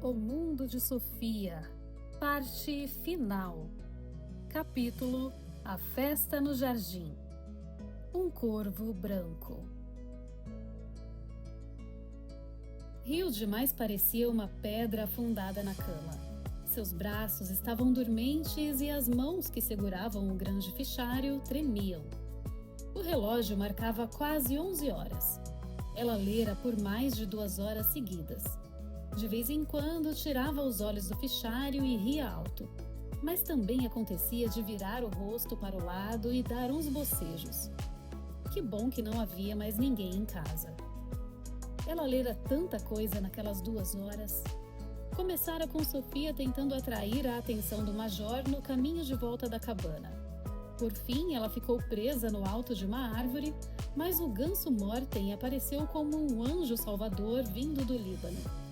O Mundo de Sofia, parte final. Capítulo A Festa no Jardim. Um corvo branco. Hilde mais parecia uma pedra afundada na cama. Seus braços estavam dormentes e as mãos que seguravam o grande fichário tremiam. O relógio marcava quase 11 horas. Ela lera por mais de 2 horas seguidas. De vez em quando tirava os olhos do fichário e ria alto, mas também acontecia de virar o rosto para o lado e dar uns bocejos. Que bom que não havia mais ninguém em casa. Ela lera tanta coisa naquelas 2 horas. Começara com Sofia tentando atrair a atenção do major no caminho de volta da cabana. Por fim, ela ficou presa no alto de uma árvore, mas o ganso Morten apareceu como um anjo salvador vindo do Líbano.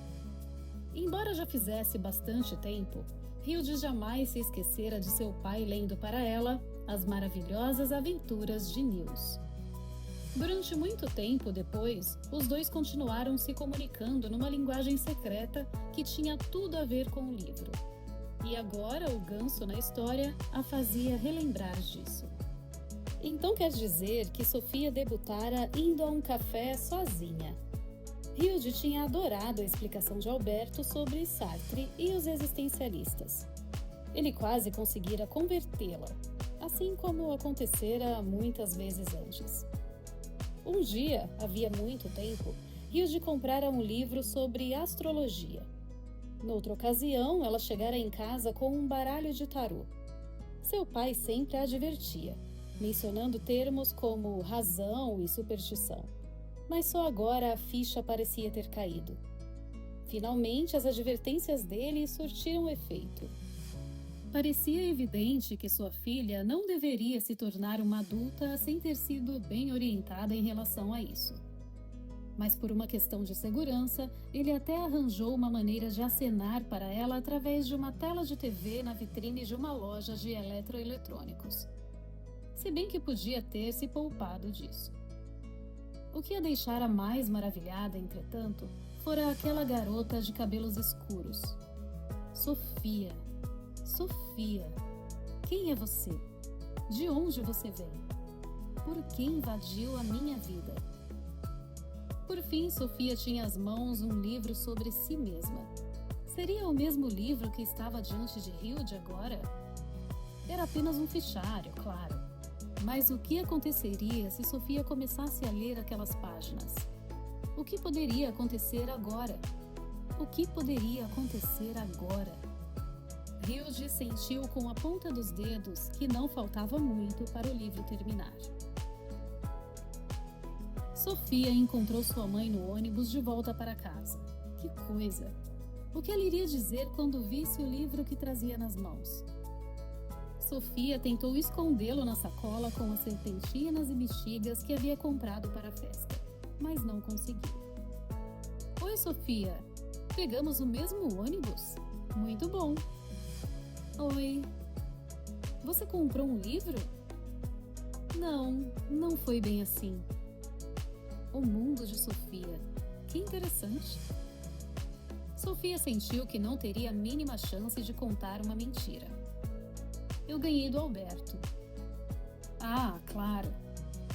Embora já fizesse bastante tempo, Hilde jamais se esquecera de seu pai lendo para ela as maravilhosas aventuras de Nils. Durante muito tempo depois, os dois continuaram se comunicando numa linguagem secreta que tinha tudo a ver com o livro. E agora o ganso na história a fazia relembrar disso. Então quer dizer que Sofia debutara indo a um café sozinha. Hilde tinha adorado a explicação de Alberto sobre Sartre e os existencialistas. Ele quase conseguira convertê-la, assim como acontecera muitas vezes antes. Um dia, havia muito tempo, Hilde comprara um livro sobre astrologia. Noutra ocasião, ela chegara em casa com um baralho de tarô. Seu pai sempre a advertia, mencionando termos como razão e superstição. Mas só agora a ficha parecia ter caído. Finalmente, as advertências dele surtiram efeito. Parecia evidente que sua filha não deveria se tornar uma adulta sem ter sido bem orientada em relação a isso. Mas por uma questão de segurança, ele até arranjou uma maneira de acenar para ela através de uma tela de TV na vitrine de uma loja de eletroeletrônicos. Se bem que podia ter se poupado disso. O que a deixara mais maravilhada, entretanto, fora aquela garota de cabelos escuros. Sofia. Sofia. Quem é você? De onde você vem? Por que invadiu a minha vida? Por fim, Sofia tinha às mãos um livro sobre si mesma. Seria o mesmo livro que estava diante de Hilde agora? Era apenas um fichário, claro. Mas o que aconteceria se Sofia começasse a ler aquelas páginas? O que poderia acontecer agora? O que poderia acontecer agora? Hilde sentiu com a ponta dos dedos que não faltava muito para o livro terminar. Sofia encontrou sua mãe no ônibus de volta para casa. Que coisa! O que ela iria dizer quando visse o livro que trazia nas mãos? Sofia tentou escondê-lo na sacola com as serpentinas e bexigas que havia comprado para a festa, mas não conseguiu. Oi, Sofia. Pegamos o mesmo ônibus? Muito bom. Oi. Você comprou um livro? Não foi bem assim. O mundo de Sofia. Que interessante. Sofia sentiu que não teria a mínima chance de contar uma mentira. Eu ganhei do Alberto. Ah, claro.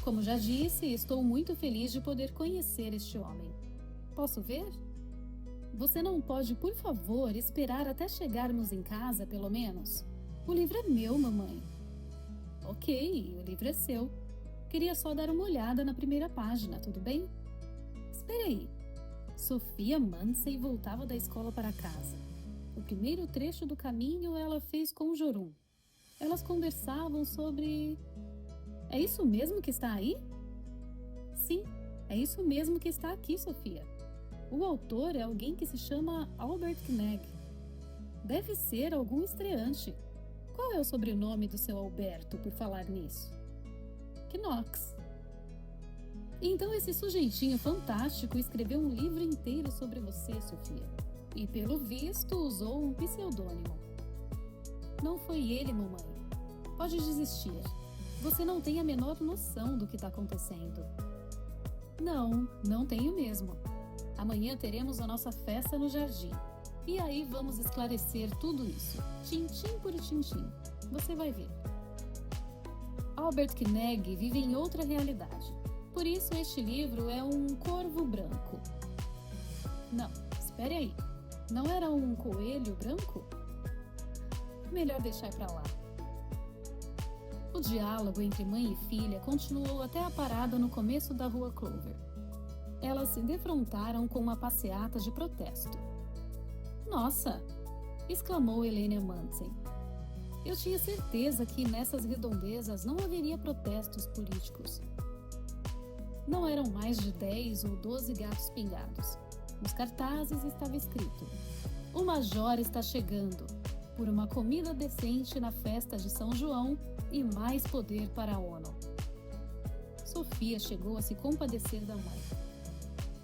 Como já disse, estou muito feliz de poder conhecer este homem. Posso ver? Você não pode, por favor, esperar até chegarmos em casa, pelo menos? O livro é meu, mamãe. Ok, o livro é seu. Queria só dar uma olhada na primeira página, tudo bem? Espere aí. Sofia Mansey voltava da escola para casa. O primeiro trecho do caminho ela fez com Jorun. Elas conversavam sobre... É isso mesmo que está aí? Sim, é isso mesmo que está aqui, Sofia. O autor é alguém que se chama Albert Knegg. Deve ser algum estreante. Qual é o sobrenome do seu Alberto, por falar nisso? Knox. Então esse sujeitinho fantástico escreveu um livro inteiro sobre você, Sofia. E pelo visto usou um pseudônimo. Não foi ele, mamãe. Pode desistir. Você não tem a menor noção do que está acontecendo. Não tenho mesmo. Amanhã teremos a nossa festa no jardim. E aí vamos esclarecer tudo isso, tintim por tintim. Você vai ver. Albert Knegg vive em outra realidade. Por isso este livro é um corvo branco. Não, espere aí. Não era um coelho branco? Melhor deixar pra lá. O diálogo entre mãe e filha continuou até a parada no começo da Rua Clover. Elas se defrontaram com uma passeata de protesto. Nossa! Exclamou Helena Manson. Eu tinha certeza que nessas redondezas não haveria protestos políticos. Não eram mais de 10 ou 12 gatos pingados. Nos cartazes estava escrito: o Major está chegando, por uma comida decente na festa de São João e mais poder para a ONU. Sofia chegou a se compadecer da mãe.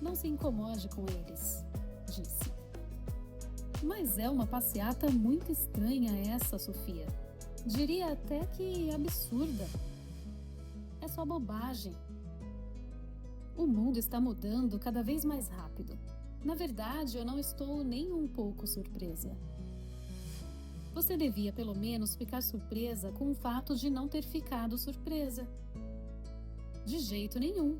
Não se incomode com eles, disse. Mas é uma passeata muito estranha essa, Sofia. Diria até que absurda. É só bobagem. O mundo está mudando cada vez mais rápido. Na verdade, eu não estou nem um pouco surpresa. Você devia pelo menos ficar surpresa com o fato de não ter ficado surpresa. De jeito nenhum.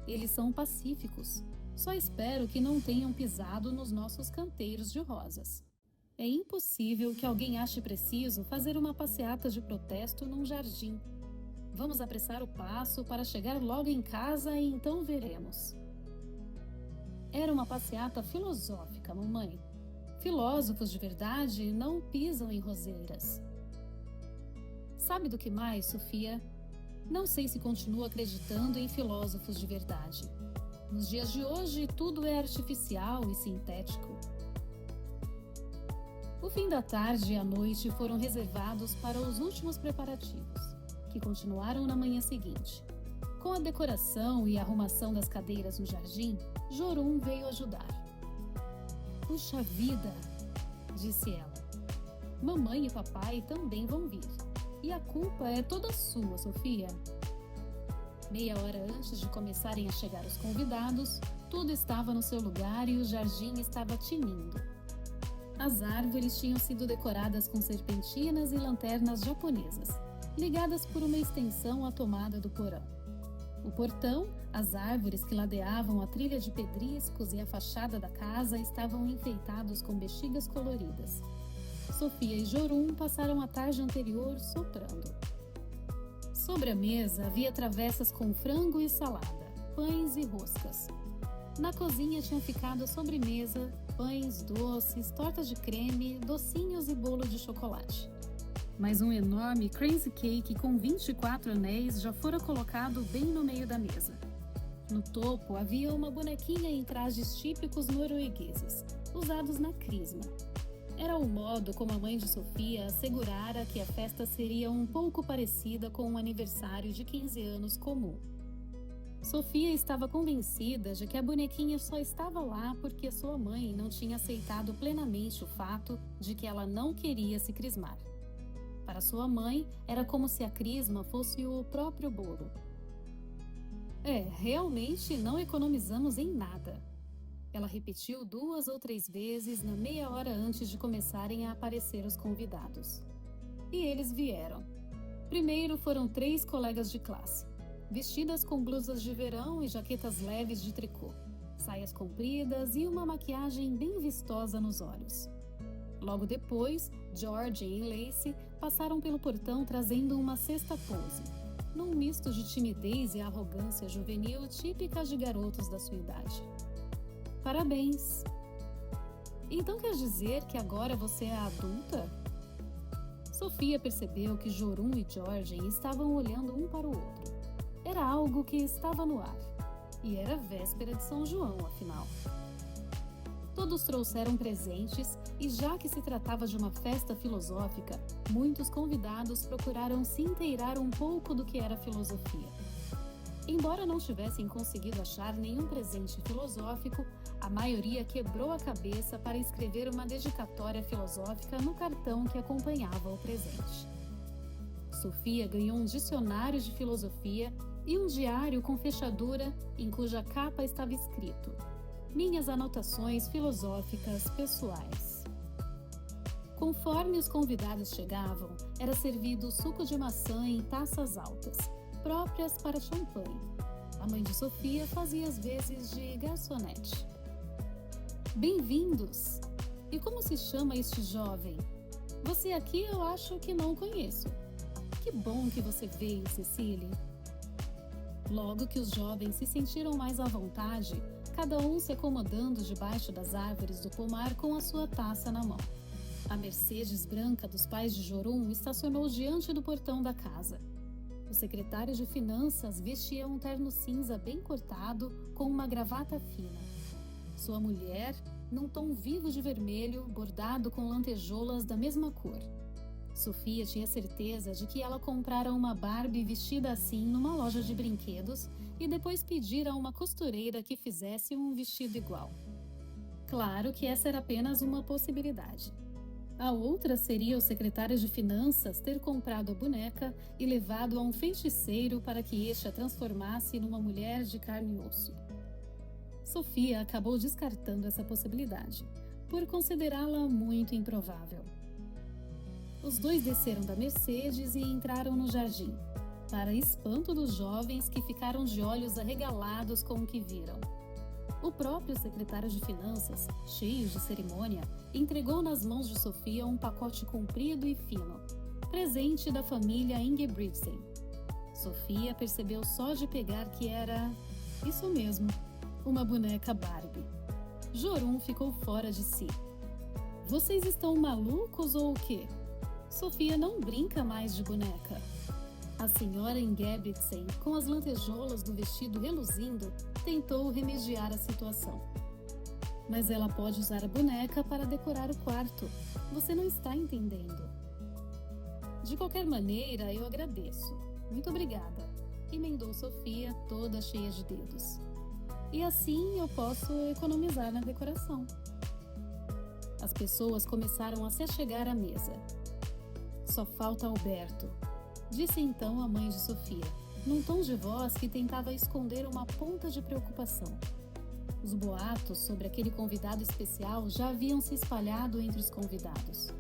Eles são pacíficos. Só espero que não tenham pisado nos nossos canteiros de rosas. É impossível que alguém ache preciso fazer uma passeata de protesto num jardim. Vamos apressar o passo para chegar logo em casa e então veremos. Era uma passeata filosófica, mamãe. Filósofos de verdade não pisam em roseiras. Sabe do que mais, Sofia? Não sei se continuo acreditando em filósofos de verdade. Nos dias de hoje, tudo é artificial e sintético. O fim da tarde e a noite foram reservados para os últimos preparativos, que continuaram na manhã seguinte. Com a decoração e a arrumação das cadeiras no jardim, Jorum veio ajudar. Puxa vida, disse ela. Mamãe e papai também vão vir. E a culpa é toda sua, Sofia. Meia hora antes de começarem a chegar os convidados, tudo estava no seu lugar e o jardim estava tinindo. As árvores tinham sido decoradas com serpentinas e lanternas japonesas, ligadas por uma extensão à tomada do porão. O portão, as árvores que ladeavam a trilha de pedriscos e a fachada da casa estavam enfeitados com bexigas coloridas. Sofia e Jorum passaram a tarde anterior soprando. Sobre a mesa havia travessas com frango e salada, pães e roscas. Na cozinha tinha ficado a sobremesa, pães, doces, tortas de creme, docinhos e bolo de chocolate. Mas um enorme crazy cake com 24 anéis já fora colocado bem no meio da mesa. No topo havia uma bonequinha em trajes típicos noruegueses, usados na crisma. Era o modo como a mãe de Sofia assegurara que a festa seria um pouco parecida com um aniversário de 15 anos comum. Sofia estava convencida de que a bonequinha só estava lá porque sua mãe não tinha aceitado plenamente o fato de que ela não queria se crismar. Para sua mãe, era como se a crisma fosse o próprio bolo. Realmente não economizamos em nada. Ela repetiu 2 ou 3 vezes na meia hora antes de começarem a aparecer os convidados. E eles vieram. Primeiro foram 3 colegas de classe, vestidas com blusas de verão e jaquetas leves de tricô, saias compridas e uma maquiagem bem vistosa nos olhos. Logo depois, George e Lacey passaram pelo portão trazendo uma cesta pose, num misto de timidez e arrogância juvenil típicas de garotos da sua idade. Parabéns! Então quer dizer que agora você é adulta? Sofia percebeu que Jorum e George estavam olhando um para o outro. Era algo que estava no ar. E era véspera de São João, afinal. Todos trouxeram presentes e, já que se tratava de uma festa filosófica, muitos convidados procuraram se inteirar um pouco do que era filosofia. Embora não tivessem conseguido achar nenhum presente filosófico, a maioria quebrou a cabeça para escrever uma dedicatória filosófica no cartão que acompanhava o presente. Sofia ganhou um dicionário de filosofia e um diário com fechadura em cuja capa estava escrito: Minhas anotações filosóficas pessoais. Conforme os convidados chegavam, era servido suco de maçã em taças altas, próprias para champanhe. A mãe de Sofia fazia as vezes de garçonete. Bem-vindos! E como se chama este jovem? Você aqui eu acho que não o conheço. Que bom que você veio, Cecília. Logo que os jovens se sentiram mais à vontade, cada um se acomodando debaixo das árvores do pomar com a sua taça na mão. A Mercedes branca dos pais de Jorum estacionou diante do portão da casa. O secretário de Finanças vestia um terno cinza bem cortado com uma gravata fina. Sua mulher, num tom vivo de vermelho, bordado com lantejoulas da mesma cor. Sofia tinha certeza de que ela comprara uma Barbie vestida assim numa loja de brinquedos e depois pedira a uma costureira que fizesse um vestido igual. Claro que essa era apenas uma possibilidade. A outra seria o secretário de Finanças ter comprado a boneca e levado a um feiticeiro para que este a transformasse numa mulher de carne e osso. Sofia acabou descartando essa possibilidade, por considerá-la muito improvável. Os dois desceram da Mercedes e entraram no jardim, para espanto dos jovens que ficaram de olhos arregalados com o que viram. O próprio secretário de Finanças, cheio de cerimônia, entregou nas mãos de Sofia um pacote comprido e fino, presente da família Ingebrigtsen. Sofia percebeu só de pegar que era, isso mesmo, uma boneca Barbie. Jorum ficou fora de si. Vocês estão malucos ou o quê? Sofia não brinca mais de boneca. A senhora Ingebrigtsen, com as lantejoulas do vestido reluzindo, tentou remediar a situação. Mas ela pode usar a boneca para decorar o quarto. Você não está entendendo. De qualquer maneira, eu agradeço. Muito obrigada. Emendou Sofia, toda cheia de dedos. E assim eu posso economizar na decoração. As pessoas começaram a se achegar à mesa. Só falta Alberto, disse então a mãe de Sofia, num tom de voz que tentava esconder uma ponta de preocupação. Os boatos sobre aquele convidado especial já haviam se espalhado entre os convidados.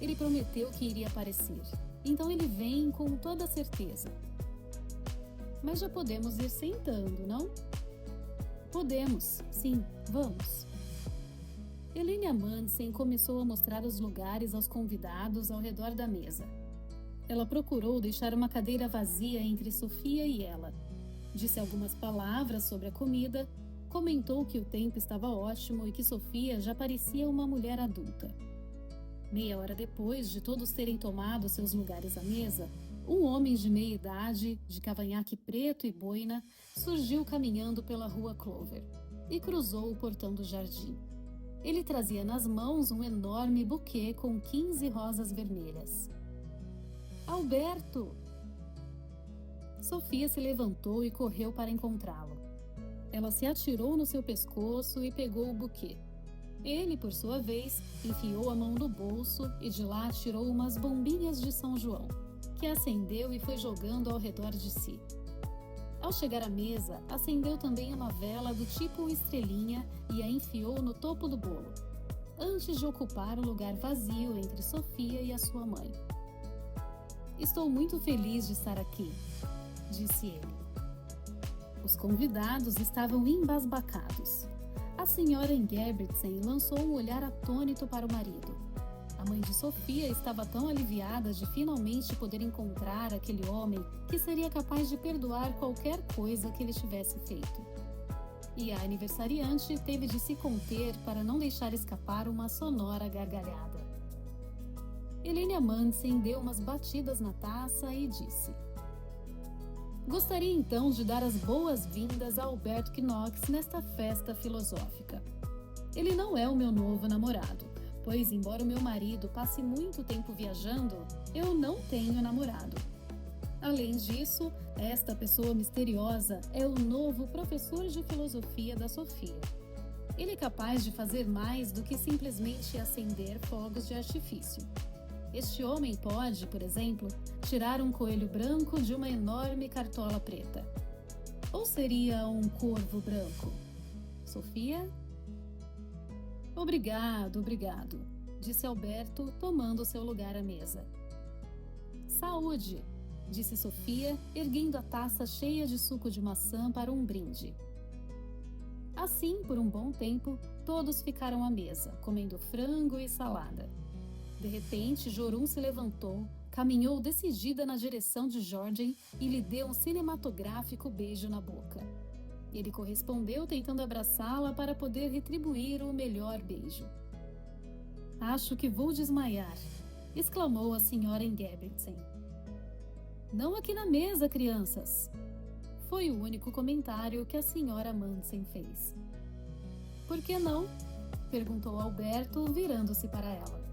Ele prometeu que iria aparecer, então ele vem com toda certeza. Mas já podemos ir sentando, não? Podemos, sim, vamos. Helene Amundsen começou a mostrar os lugares aos convidados ao redor da mesa. Ela procurou deixar uma cadeira vazia entre Sofia e ela. Disse algumas palavras sobre a comida, comentou que o tempo estava ótimo e que Sofia já parecia uma mulher adulta. Meia hora depois de todos terem tomado seus lugares à mesa, um homem de meia idade, de cavanhaque preto e boina, surgiu caminhando pela rua Clover e cruzou o portão do jardim. Ele trazia nas mãos um enorme buquê com 15 rosas vermelhas. Alberto! Sofia se levantou e correu para encontrá-lo. Ela se atirou no seu pescoço e pegou o buquê. Ele, por sua vez, enfiou a mão no bolso e de lá tirou umas bombinhas de São João, que acendeu e foi jogando ao redor de si. Ao chegar à mesa, acendeu também uma vela do tipo estrelinha e a enfiou no topo do bolo, antes de ocupar o lugar vazio entre Sofia e a sua mãe. Estou muito feliz de estar aqui, disse ele. Os convidados estavam embasbacados. A senhora Ingebrigtsen lançou um olhar atônito para o marido. A mãe de Sofia estava tão aliviada de finalmente poder encontrar aquele homem que seria capaz de perdoar qualquer coisa que ele tivesse feito. E a aniversariante teve de se conter para não deixar escapar uma sonora gargalhada. Helene Amundsen deu umas batidas na taça e disse: Gostaria então de dar as boas-vindas a Alberto Knox nesta festa filosófica. Ele não é o meu novo namorado, pois, embora o meu marido passe muito tempo viajando, eu não tenho namorado. Além disso, esta pessoa misteriosa é o novo professor de filosofia da Sofia. Ele é capaz de fazer mais do que simplesmente acender fogos de artifício. Este homem pode, por exemplo, tirar um coelho branco de uma enorme cartola preta. Ou seria um corvo branco? Sofia? Obrigado, disse Alberto, tomando seu lugar à mesa. Saúde, disse Sofia, erguendo a taça cheia de suco de maçã para um brinde. Assim, por um bom tempo, todos ficaram à mesa, comendo frango e salada. De repente, Jorun se levantou, caminhou decidida na direção de Georgen e lhe deu um cinematográfico beijo na boca. Ele correspondeu tentando abraçá-la para poder retribuir o melhor beijo. Acho que vou desmaiar, exclamou a senhora Ingebrigtsen. Não aqui na mesa, crianças! Foi o único comentário que a senhora Madsen fez. Por que não? Perguntou Alberto, virando-se para ela.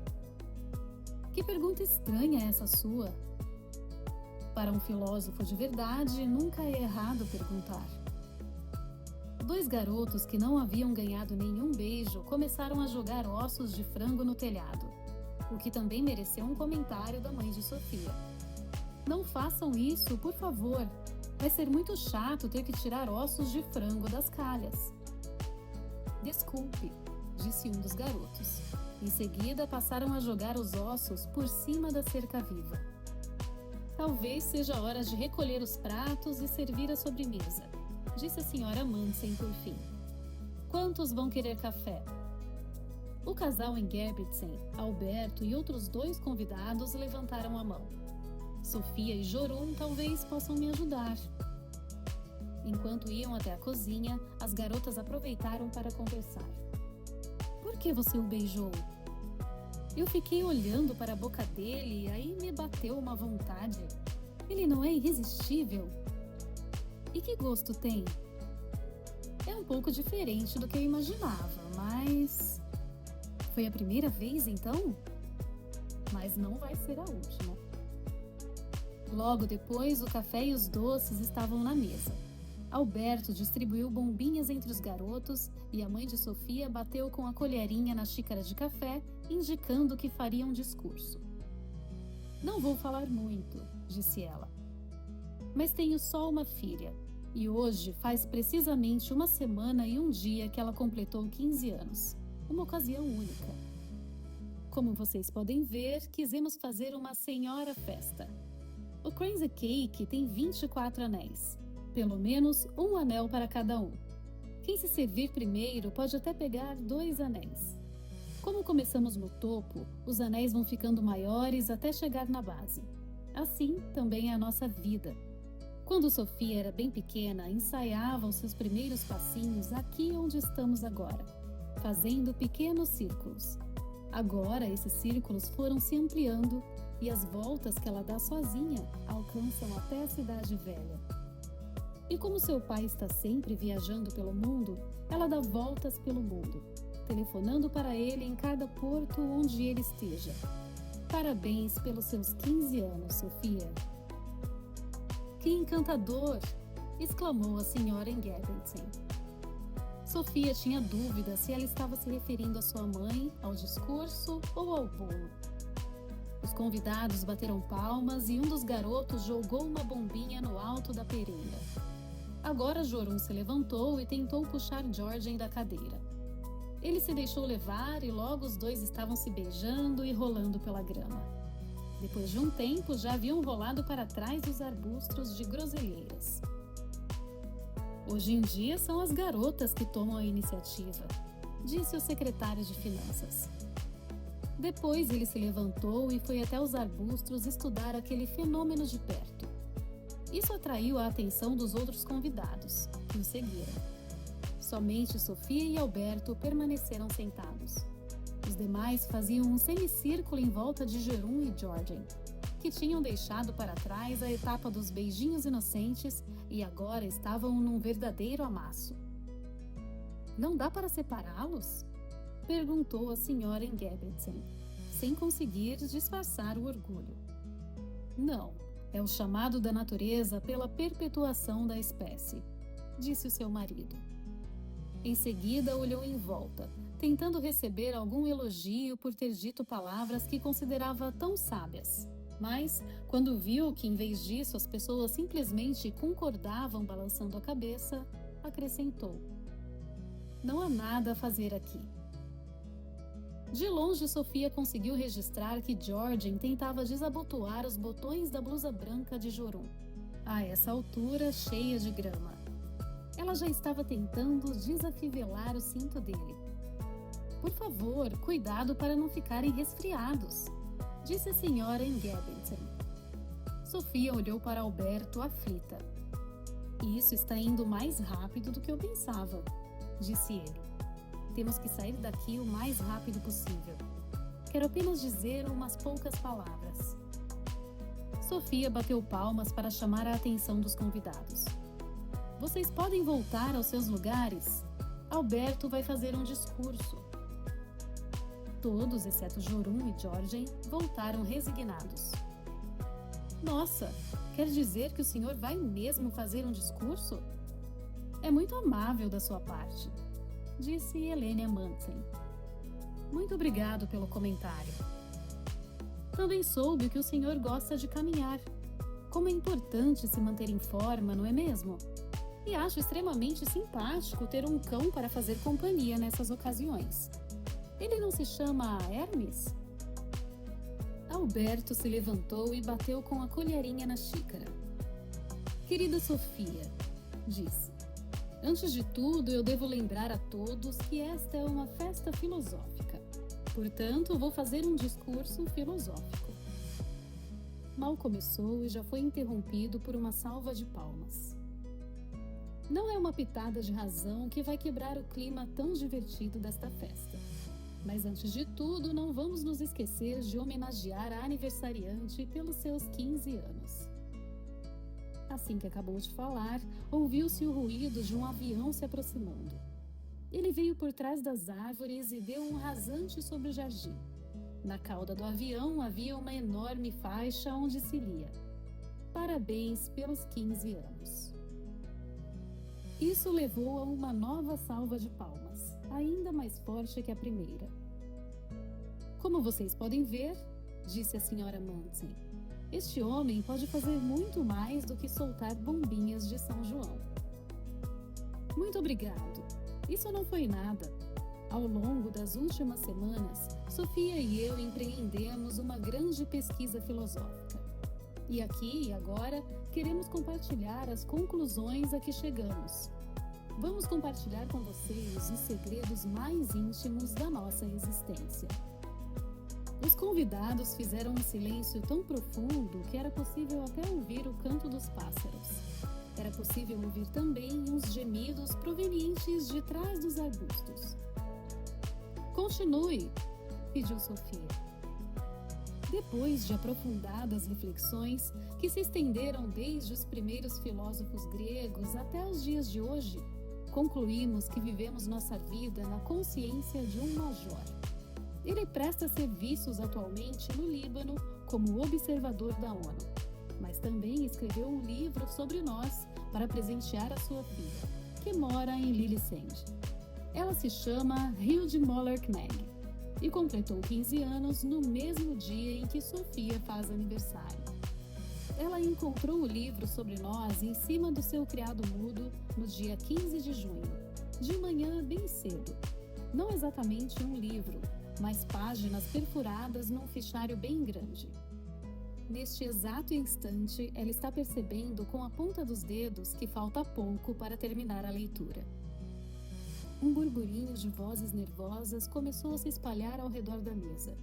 Que pergunta estranha é essa sua? Para um filósofo de verdade, nunca é errado perguntar. Dois garotos que não haviam ganhado nenhum beijo começaram a jogar ossos de frango no telhado, o que também mereceu um comentário da mãe de Sofia. Não façam isso, por favor. Vai ser muito chato ter que tirar ossos de frango das calhas. Desculpe, disse um dos garotos. Em seguida, passaram a jogar os ossos por cima da cerca viva. Talvez seja hora de recolher os pratos e servir a sobremesa, disse a senhora Madsen por fim. Quantos vão querer café? O casal Ingebrigtsen, Alberto e outros 2 convidados levantaram a mão. Sofia e Jorun talvez possam me ajudar. Enquanto iam até a cozinha, as garotas aproveitaram para conversar. Por que você o beijou? Eu fiquei olhando para a boca dele e aí me bateu uma vontade. Ele não é irresistível? E que gosto tem? É um pouco diferente do que eu imaginava, mas... Foi a primeira vez, então? Mas não vai ser a última. Logo depois, o café e os doces estavam na mesa. Alberto distribuiu bombinhas entre os garotos e a mãe de Sofia bateu com a colherinha na xícara de café, indicando que faria um discurso. Não vou falar muito, disse ela. Mas tenho só uma filha, e hoje faz precisamente 1 semana e 1 dia que ela completou 15 anos. Uma ocasião única. Como vocês podem ver, quisemos fazer uma senhora festa. O Crazy Cake tem 24 anéis. Pelo menos 1 anel para cada um. Quem se servir primeiro pode até pegar 2 anéis. Como começamos no topo, os anéis vão ficando maiores até chegar na base. Assim também é a nossa vida. Quando Sofia era bem pequena, ensaiava os seus primeiros passinhos aqui onde estamos agora, fazendo pequenos círculos. Agora esses círculos foram se ampliando e as voltas que ela dá sozinha alcançam até a cidade velha. E como seu pai está sempre viajando pelo mundo, ela dá voltas pelo mundo, telefonando para ele em cada porto onde ele esteja. Parabéns pelos seus 15 anos, Sofia. Que encantador! Exclamou a senhora Ingebrigtsen. Sofia tinha dúvida se ela estava se referindo à sua mãe, ao discurso ou ao bolo. Os convidados bateram palmas e um dos garotos jogou uma bombinha no alto da pereira. Agora Jorun se levantou e tentou puxar Georgen da cadeira. Ele se deixou levar e logo os 2 estavam se beijando e rolando pela grama. Depois de um tempo, já haviam rolado para trás dos arbustos de groselheiras. Hoje em dia são as garotas que tomam a iniciativa, disse o secretário de Finanças. Depois ele se levantou e foi até os arbustos estudar aquele fenômeno de perto. Isso atraiu a atenção dos outros convidados, que o seguiram. Somente Sofia e Alberto permaneceram sentados. Os demais faziam um semicírculo em volta de Jorun e Georgen, que tinham deixado para trás a etapa dos beijinhos inocentes e agora estavam num verdadeiro amasso. Não dá para separá-los? Perguntou a senhora Ingebrigtsen, sem conseguir disfarçar o orgulho. Não, é o chamado da natureza pela perpetuação da espécie, disse o seu marido. Em seguida olhou em volta, tentando receber algum elogio por ter dito palavras que considerava tão sábias. Mas, quando viu que em vez disso as pessoas simplesmente concordavam balançando a cabeça, acrescentou: Não há nada a fazer aqui. De longe, Sofia conseguiu registrar que Georgen tentava desabotoar os botões da blusa branca de Jorun. A essa altura, cheia de grama. Ela já estava tentando desafivelar o cinto dele. Por favor, cuidado para não ficarem resfriados, disse a senhora Ingebrigtsen. Sofia olhou para Alberto aflita. Isso está indo mais rápido do que eu pensava, disse ele. Temos que sair daqui o mais rápido possível. Quero apenas dizer umas poucas palavras. Sofia bateu palmas para chamar a atenção dos convidados. Vocês podem voltar aos seus lugares? Alberto vai fazer um discurso. Todos, exceto Jorun e Georgen, voltaram resignados. Nossa, quer dizer que o senhor vai mesmo fazer um discurso? É muito amável da sua parte, disse Helene Amundsen. Muito obrigado pelo comentário. Também soube que o senhor gosta de caminhar. Como é importante se manter em forma, não é mesmo? E acho extremamente simpático ter um cão para fazer companhia nessas ocasiões. Ele não se chama Hermes? Alberto se levantou e bateu com a colherinha na xícara. Querida Sofia, disse, antes de tudo eu devo lembrar a todos que esta é uma festa filosófica. Portanto, vou fazer um discurso filosófico. Mal começou e já foi interrompido por uma salva de palmas. Não é uma pitada de razão que vai quebrar o clima tão divertido desta festa. Mas antes de tudo, não vamos nos esquecer de homenagear a aniversariante pelos seus 15 anos. Assim que acabou de falar, ouviu-se o ruído de um avião se aproximando. Ele veio por trás das árvores e deu um rasante sobre o jardim. Na cauda do avião havia uma enorme faixa onde se lia: Parabéns pelos 15 anos. Isso levou a uma nova salva de palmas, ainda mais forte que a primeira. Como vocês podem ver, disse a senhora Amundsen, este homem pode fazer muito mais do que soltar bombinhas de São João. Muito obrigado. Isso não foi nada. Ao longo das últimas semanas, Sofia e eu empreendemos uma grande pesquisa filosófica. E aqui e agora queremos compartilhar as conclusões a que chegamos. Vamos compartilhar com vocês os segredos mais íntimos da nossa existência. Os convidados fizeram um silêncio tão profundo que era possível até ouvir o canto dos pássaros. Era possível ouvir também uns gemidos provenientes de trás dos arbustos. Continue, pediu Sofia. Depois de aprofundadas reflexões que se estenderam desde os primeiros filósofos gregos até os dias de hoje, concluímos que vivemos nossa vida na consciência de um major. Ele presta serviços atualmente no Líbano como observador da ONU, mas também escreveu um livro sobre nós para presentear a sua filha, que mora em Lillesand. Ela se chama Hilde Moller-Knag e completou 15 anos no mesmo dia em que Sofia faz aniversário. Ela encontrou o livro sobre nós em cima do seu criado mudo no dia 15 de junho, de manhã bem cedo. Não exatamente um livro, mas páginas perfuradas num fichário bem grande. Neste exato instante, ela está percebendo com a ponta dos dedos que falta pouco para terminar a leitura. Um burburinho de vozes nervosas começou a se espalhar ao redor da mesa.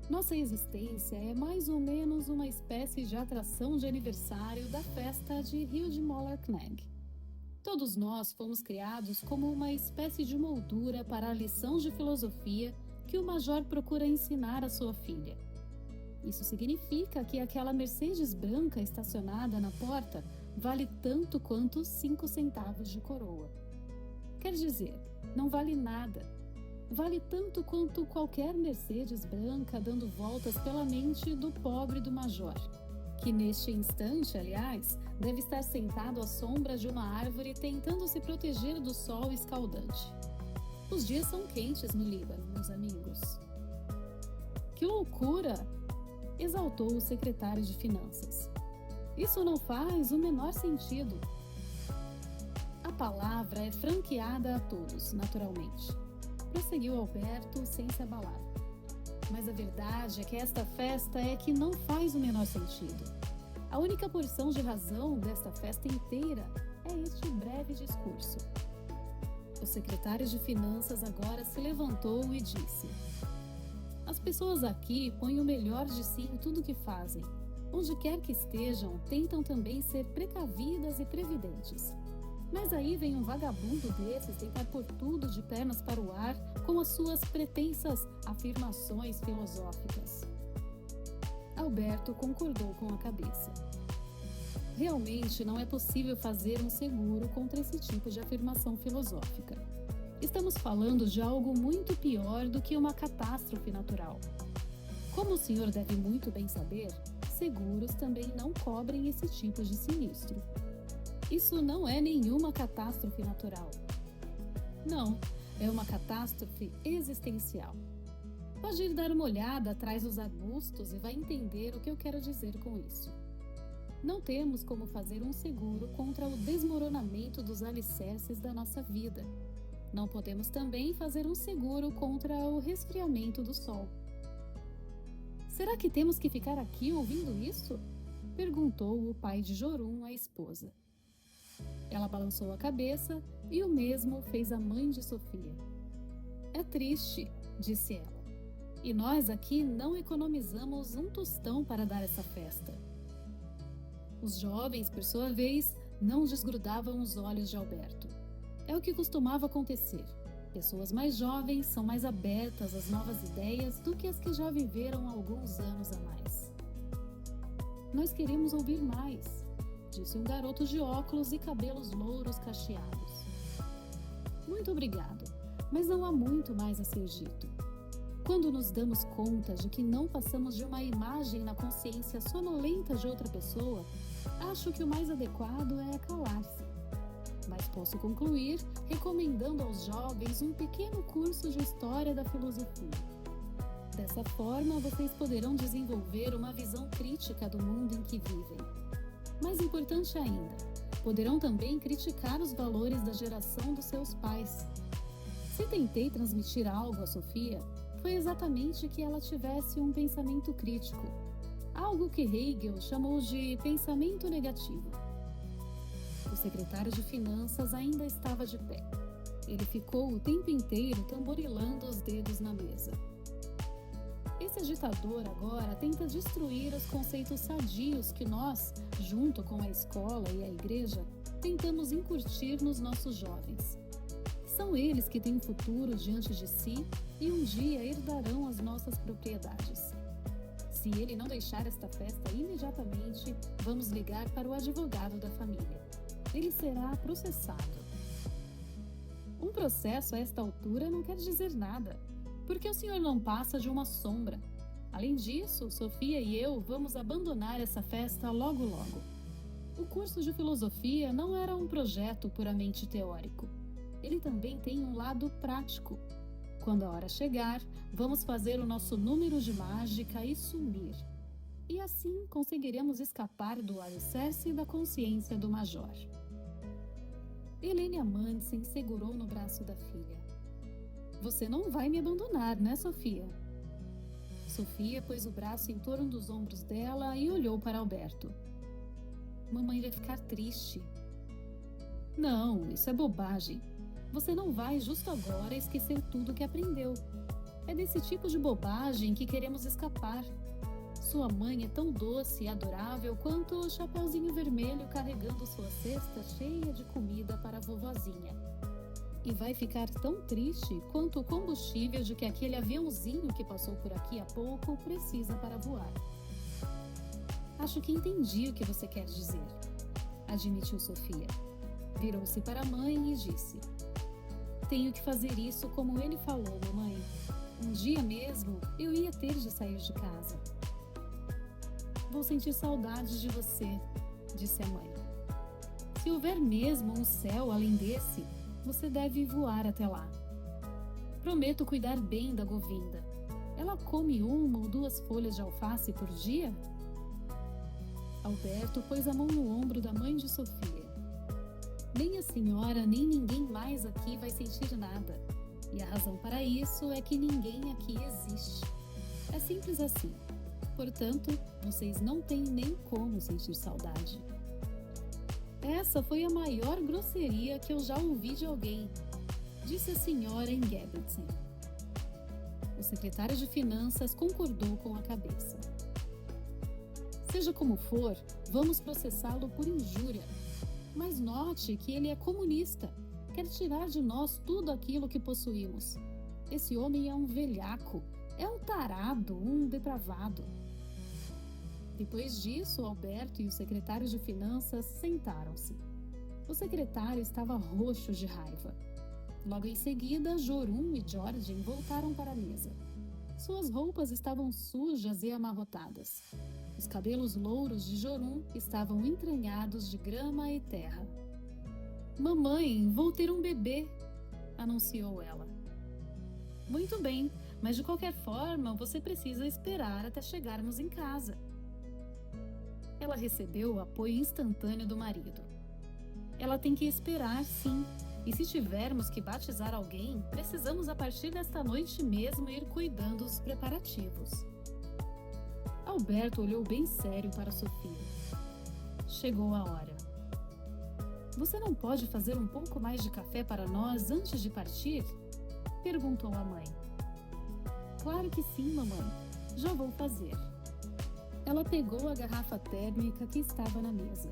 Nossa existência é mais ou menos uma espécie de atração de aniversário da festa de Hilde Moller-Knag. Todos nós fomos criados como uma espécie de moldura para a lição de filosofia que o major procura ensinar à sua filha. Isso significa que aquela Mercedes branca estacionada na porta vale tanto quanto 5 centavos de coroa. Quer dizer, não vale nada. Vale tanto quanto qualquer Mercedes branca dando voltas pela mente do pobre do major, que neste instante, aliás, deve estar sentado à sombra de uma árvore tentando se proteger do sol escaldante. Os dias são quentes no Líbano, meus amigos. Que loucura! Exaltou o secretário de Finanças. Isso não faz o menor sentido. A palavra é franqueada a todos, naturalmente. prosseguiu Alberto sem se abalar. Mas a verdade é que esta festa é que não faz o menor sentido. A única porção de razão desta festa inteira é este breve discurso. O secretário de Finanças agora se levantou e disse: as pessoas aqui põem o melhor de si em tudo que fazem. Onde quer que estejam, tentam também ser precavidas e previdentes. Mas aí vem um vagabundo desses tentar pôr tudo de pernas para o ar com as suas pretensas afirmações filosóficas. Alberto concordou com a cabeça. Realmente não é possível fazer um seguro contra esse tipo de afirmação filosófica. Estamos falando de algo muito pior do que uma catástrofe natural. Como o senhor deve muito bem saber, seguros também não cobrem esse tipo de sinistro. Isso não é nenhuma catástrofe natural. Não, é uma catástrofe existencial. Pode ir dar uma olhada atrás dos arbustos e vai entender o que eu quero dizer com isso. Não temos como fazer um seguro contra o desmoronamento dos alicerces da nossa vida. Não podemos também fazer um seguro contra o resfriamento do sol. Será que temos que ficar aqui ouvindo isso? Perguntou o pai de Jorum à esposa. Ela balançou a cabeça e o mesmo fez a mãe de Sofia. É triste, disse ela, e nós aqui não economizamos um tostão para dar essa festa. Os jovens, por sua vez, não desgrudavam os olhos de Alberto. É o que costumava acontecer. Pessoas mais jovens são mais abertas às novas ideias do que as que já viveram alguns anos a mais. Nós queremos ouvir mais, disse um garoto de óculos e cabelos louros cacheados. Muito obrigado, mas não há muito mais a ser dito. Quando nos damos conta de que não passamos de uma imagem na consciência sonolenta de outra pessoa, acho que o mais adequado é calar-se. Mas posso concluir recomendando aos jovens um pequeno curso de História da Filosofia. Dessa forma, vocês poderão desenvolver uma visão crítica do mundo em que vivem. Mais importante ainda, poderão também criticar os valores da geração dos seus pais. Se tentei transmitir algo a Sofia, foi exatamente que ela tivesse um pensamento crítico, algo que Hegel chamou de pensamento negativo. O secretário de Finanças ainda estava de pé. Ele ficou o tempo inteiro tamborilando os dedos na mesa. Esse agitador agora tenta destruir os conceitos sadios que nós, junto com a escola e a igreja, tentamos incutir nos nossos jovens. São eles que têm um futuro diante de si e um dia herdarão as nossas propriedades. Se ele não deixar esta festa imediatamente, vamos ligar para o advogado da família. Ele será processado. Um processo a esta altura não quer dizer nada, porque o senhor não passa de uma sombra. Além disso, Sofia e eu vamos abandonar essa festa logo logo. O curso de filosofia não era um projeto puramente teórico. Ele também tem um lado prático. Quando a hora chegar, vamos fazer o nosso número de mágica e sumir. E assim conseguiremos escapar do alicerce da consciência do major. Helene Amundsen segurou no braço da filha. Você não vai me abandonar, né, Sofia? Sofia pôs o braço em torno dos ombros dela e olhou para Alberto. Mamãe vai ficar triste. Não, isso é bobagem. Você não vai justo agora esquecer tudo que aprendeu. É desse tipo de bobagem que queremos escapar. Sua mãe é tão doce e adorável quanto o Chapeuzinho Vermelho carregando sua cesta cheia de comida para a vovozinha. E vai ficar tão triste quanto o combustível de que aquele aviãozinho que passou por aqui há pouco precisa para voar. Acho que entendi o que você quer dizer, admitiu Sofia. Virou-se para a mãe e disse: tenho que fazer isso como ele falou, mamãe. Um dia mesmo eu ia ter de sair de casa. Vou sentir saudades de você, disse a mãe. Se houver mesmo um céu além desse, você deve voar até lá. Prometo cuidar bem da Govinda. Ela come 1 ou 2 folhas de alface por dia? Alberto pôs a mão no ombro da mãe de Sofia. Nem a senhora, nem ninguém mais aqui vai sentir nada. E a razão para isso é que ninguém aqui existe. É simples assim. Portanto, vocês não têm nem como sentir saudade. Essa foi a maior grosseria que eu já ouvi de alguém, disse a senhora Ingebrigtsen. O secretário de Finanças concordou com a cabeça. Seja como for, vamos processá-lo por injúria. Mas note que ele é comunista. Quer tirar de nós tudo aquilo que possuímos. Esse homem é um velhaco, é um tarado, um depravado. Depois disso, Alberto e o secretário de Finanças sentaram-se. O secretário estava roxo de raiva. Logo em seguida, Jorunn e Georgien voltaram para a mesa. Suas roupas estavam sujas e amarrotadas. Os cabelos louros de Jorunn estavam entranhados de grama e terra. Mamãe, vou ter um bebê, anunciou ela. Muito bem, mas de qualquer forma você precisa esperar até chegarmos em casa. Ela recebeu o apoio instantâneo do marido. Ela tem que esperar, sim, e se tivermos que batizar alguém, precisamos a partir desta noite mesmo ir cuidando dos preparativos. Alberto olhou bem sério para Sofia. Chegou a hora. Você não pode fazer um pouco mais de café para nós antes de partir? Perguntou a mãe. Claro que sim, mamãe. Já vou fazer. Ela pegou a garrafa térmica que estava na mesa.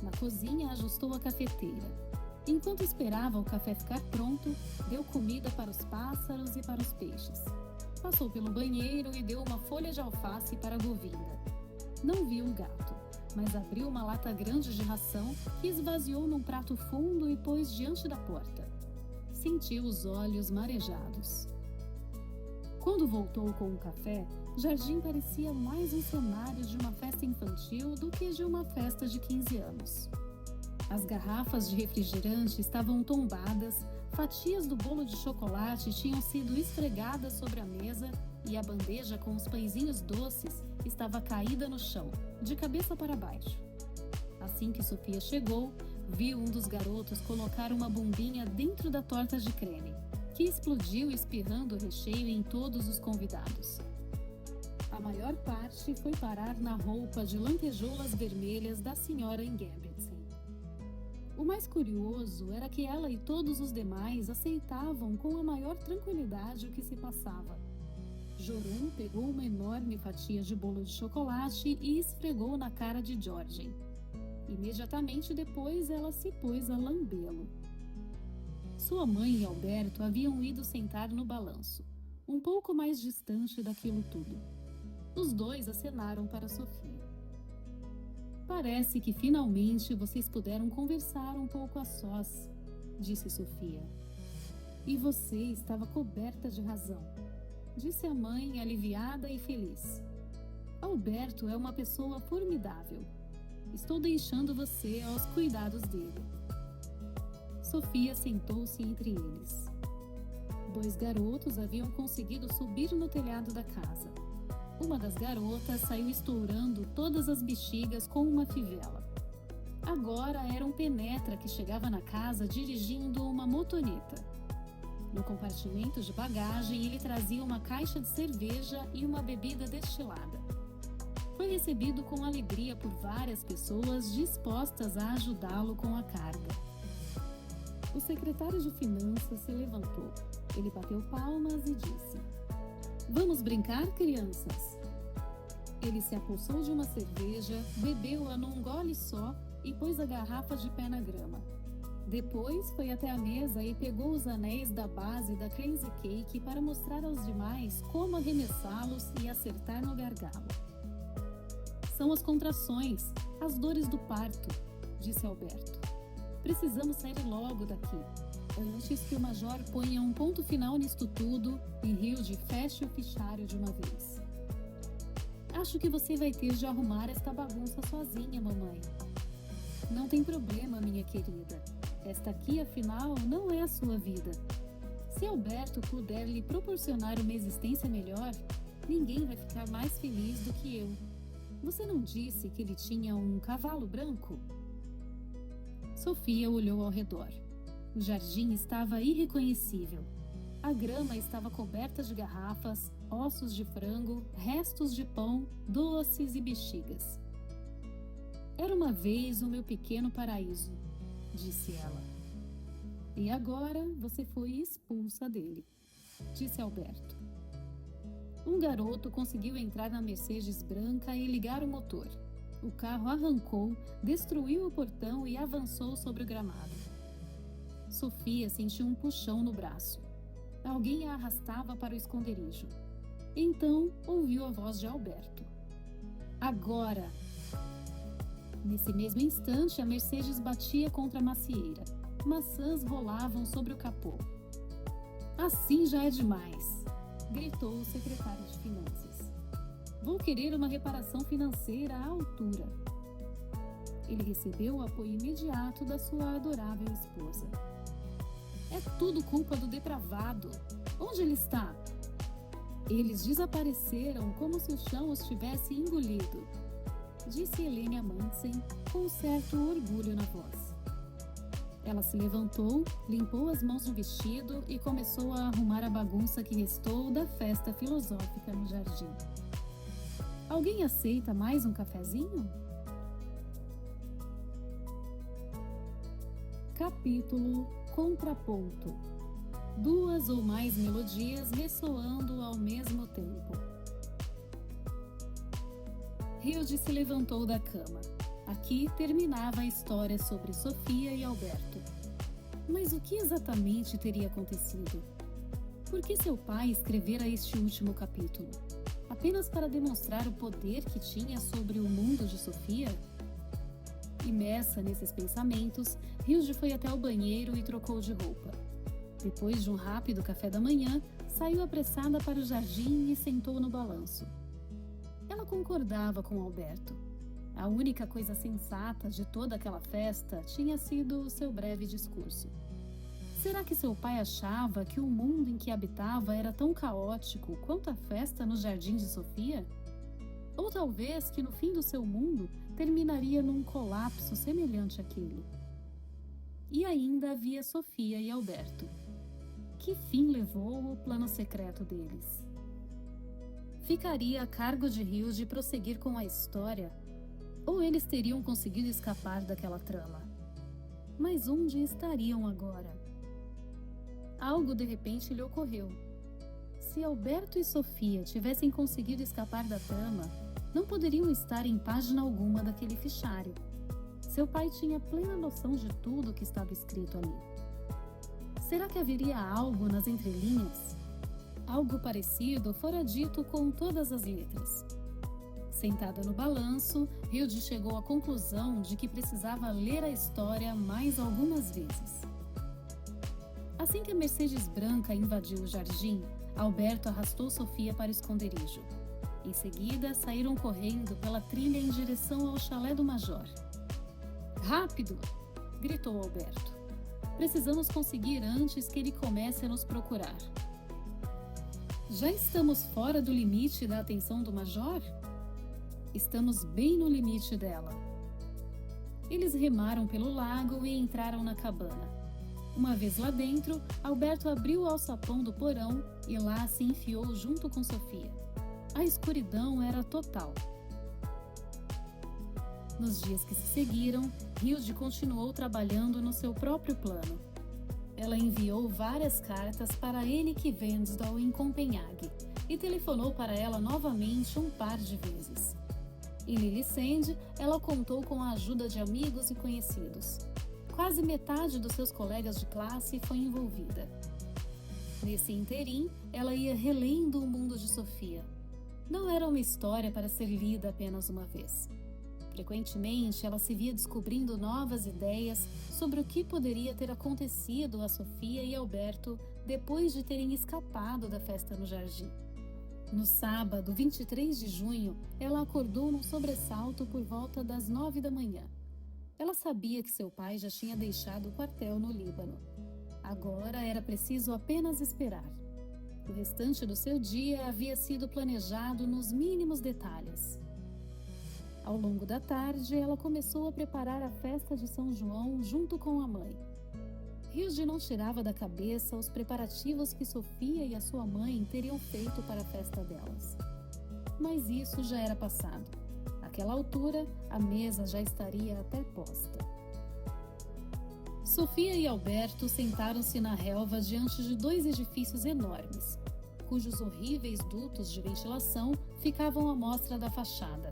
Na cozinha, ajustou a cafeteira. Enquanto esperava o café ficar pronto, deu comida para os pássaros e para os peixes. Passou pelo banheiro e deu uma folha de alface para a Govinda. Não viu o gato, mas abriu uma lata grande de ração que esvaziou num prato fundo e pôs diante da porta. Sentiu os olhos marejados. Quando voltou com o café, Jardim parecia mais um cenário de uma festa infantil do que de uma festa de 15 anos. As garrafas de refrigerante estavam tombadas, fatias do bolo de chocolate tinham sido esfregadas sobre a mesa e a bandeja com os pãezinhos doces estava caída no chão, de cabeça para baixo. Assim que Sofia chegou, viu um dos garotos colocar uma bombinha dentro da torta de creme, que explodiu espirrando o recheio em todos os convidados. A maior parte foi parar na roupa de lantejoulas vermelhas da senhora Ingebrigtsen. O mais curioso era que ela e todos os demais aceitavam com a maior tranquilidade o que se passava. Jorunn pegou uma enorme fatia de bolo de chocolate e esfregou na cara de Georgien. Imediatamente depois ela se pôs a lambê-lo. Sua mãe e Alberto haviam ido sentar no balanço, um pouco mais distante daquilo tudo. Os dois acenaram para Sofia. Parece que finalmente vocês puderam conversar um pouco a sós, disse Sofia. E você estava coberta de razão, disse a mãe aliviada e feliz. Alberto é uma pessoa formidável. Estou deixando você aos cuidados dele. Sofia sentou-se entre eles. 2 garotos haviam conseguido subir no telhado da casa. Uma das garotas saiu estourando todas as bexigas com uma fivela. Agora era um penetra que chegava na casa dirigindo uma motoneta. No compartimento de bagagem, ele trazia uma caixa de cerveja e uma bebida destilada. Foi recebido com alegria por várias pessoas dispostas a ajudá-lo com a carga. O secretário de Finanças se levantou. Ele bateu palmas e disse: "Vamos brincar, crianças?" Ele se apossou de uma cerveja, bebeu-a num gole só e pôs a garrafa de pé na grama. Depois foi até a mesa e pegou os anéis da base da Crazy Cake para mostrar aos demais como arremessá-los e acertar no gargalo. "São as contrações, as dores do parto", disse Alberto. "Precisamos sair logo daqui, antes que o major ponha um ponto final nisto tudo e Hilde feche o fichário de uma vez." "Acho que você vai ter de arrumar esta bagunça sozinha, mamãe." "Não tem problema, minha querida. Esta aqui, afinal, não é a sua vida. Se Alberto puder lhe proporcionar uma existência melhor, ninguém vai ficar mais feliz do que eu. Você não disse que ele tinha um cavalo branco?" Sofia olhou ao redor. O jardim estava irreconhecível. A grama estava coberta de garrafas, ossos de frango, restos de pão, doces e bexigas. Era uma vez o meu pequeno paraíso, disse ela. E agora você foi expulsa dele, disse Alberto. Um garoto conseguiu entrar na Mercedes branca e ligar o motor. O carro arrancou, destruiu o portão e avançou sobre o gramado. Sofia sentiu um puxão no braço. Alguém a arrastava para o esconderijo. Então ouviu a voz de Alberto. Agora! Nesse mesmo instante, a Mercedes batia contra a macieira. Maçãs rolavam sobre o capô. Assim já é demais, gritou o secretário de Finanças. Vou querer uma reparação financeira à altura. Ele recebeu o apoio imediato da sua adorável esposa. É tudo culpa do depravado. Onde ele está? Eles desapareceram como se o chão os tivesse engolido, disse Helene Amundsen com certo orgulho na voz. Ela se levantou, limpou as mãos no vestido e começou a arrumar a bagunça que restou da festa filosófica no jardim. Alguém aceita mais um cafezinho? Capítulo Contraponto. Duas ou mais melodias ressoando ao mesmo tempo. Hilde se levantou da cama. Aqui terminava a história sobre Sofia e Alberto. Mas o que exatamente teria acontecido? Por que seu pai escrevera este último capítulo? Apenas para demonstrar o poder que tinha sobre o mundo de Sofia? Imersa nesses pensamentos, Hilde foi até o banheiro e trocou de roupa. Depois de um rápido café da manhã, saiu apressada para o jardim e sentou no balanço. Ela concordava com Alberto. A única coisa sensata de toda aquela festa tinha sido o seu breve discurso. Será que seu pai achava que o mundo em que habitava era tão caótico quanto a festa no jardim de Sofia? Ou talvez que no fim do seu mundo terminaria num colapso semelhante àquele? E ainda havia Sofia e Alberto. Que fim levou o plano secreto deles? Ficaria a cargo de Hilde prosseguir com a história? Ou eles teriam conseguido escapar daquela trama? Mas onde estariam agora? Algo de repente lhe ocorreu. Se Alberto e Sofia tivessem conseguido escapar da trama, não poderiam estar em página alguma daquele fichário. Seu pai tinha plena noção de tudo que estava escrito ali. Será que haveria algo nas entrelinhas? Algo parecido fora dito com todas as letras. Sentada no balanço, Hilde chegou à conclusão de que precisava ler a história mais algumas vezes. Assim que a Mercedes branca invadiu o jardim, Alberto arrastou Sofia para o esconderijo. Em seguida, saíram correndo pela trilha em direção ao chalé do Major. Rápido! Gritou Alberto. Precisamos conseguir antes que ele comece a nos procurar. Já estamos fora do limite da atenção do Major? Estamos bem no limite dela. Eles remaram pelo lago e entraram na cabana. Uma vez lá dentro, Alberto abriu o alçapão do porão e lá se enfiou junto com Sofia. A escuridão era total. Nos dias que se seguiram, Hilde continuou trabalhando no seu próprio plano. Ela enviou várias cartas para Henrik Wendsdahl em Copenhague e telefonou para ela novamente um par de vezes. Em Lillesand, ela contou com a ajuda de amigos e conhecidos. Quase metade dos seus colegas de classe foi envolvida. Nesse interim, ela ia relendo o mundo de Sofia. Não era uma história para ser lida apenas uma vez. Frequentemente, ela se via descobrindo novas ideias sobre o que poderia ter acontecido a Sofia e Alberto depois de terem escapado da festa no jardim. No sábado, 23 de junho, ela acordou num sobressalto por volta das 9 da manhã. Ela sabia que seu pai já tinha deixado o quartel no Líbano. Agora era preciso apenas esperar. O restante do seu dia havia sido planejado nos mínimos detalhes. Ao longo da tarde, ela começou a preparar a festa de São João junto com a mãe. Hilde não tirava da cabeça os preparativos que Sofia e a sua mãe teriam feito para a festa delas. Mas isso já era passado. Àquela altura, a mesa já estaria até posta. Sofia e Alberto sentaram-se na relva diante de 2 edifícios enormes, cujos horríveis dutos de ventilação ficavam à mostra da fachada.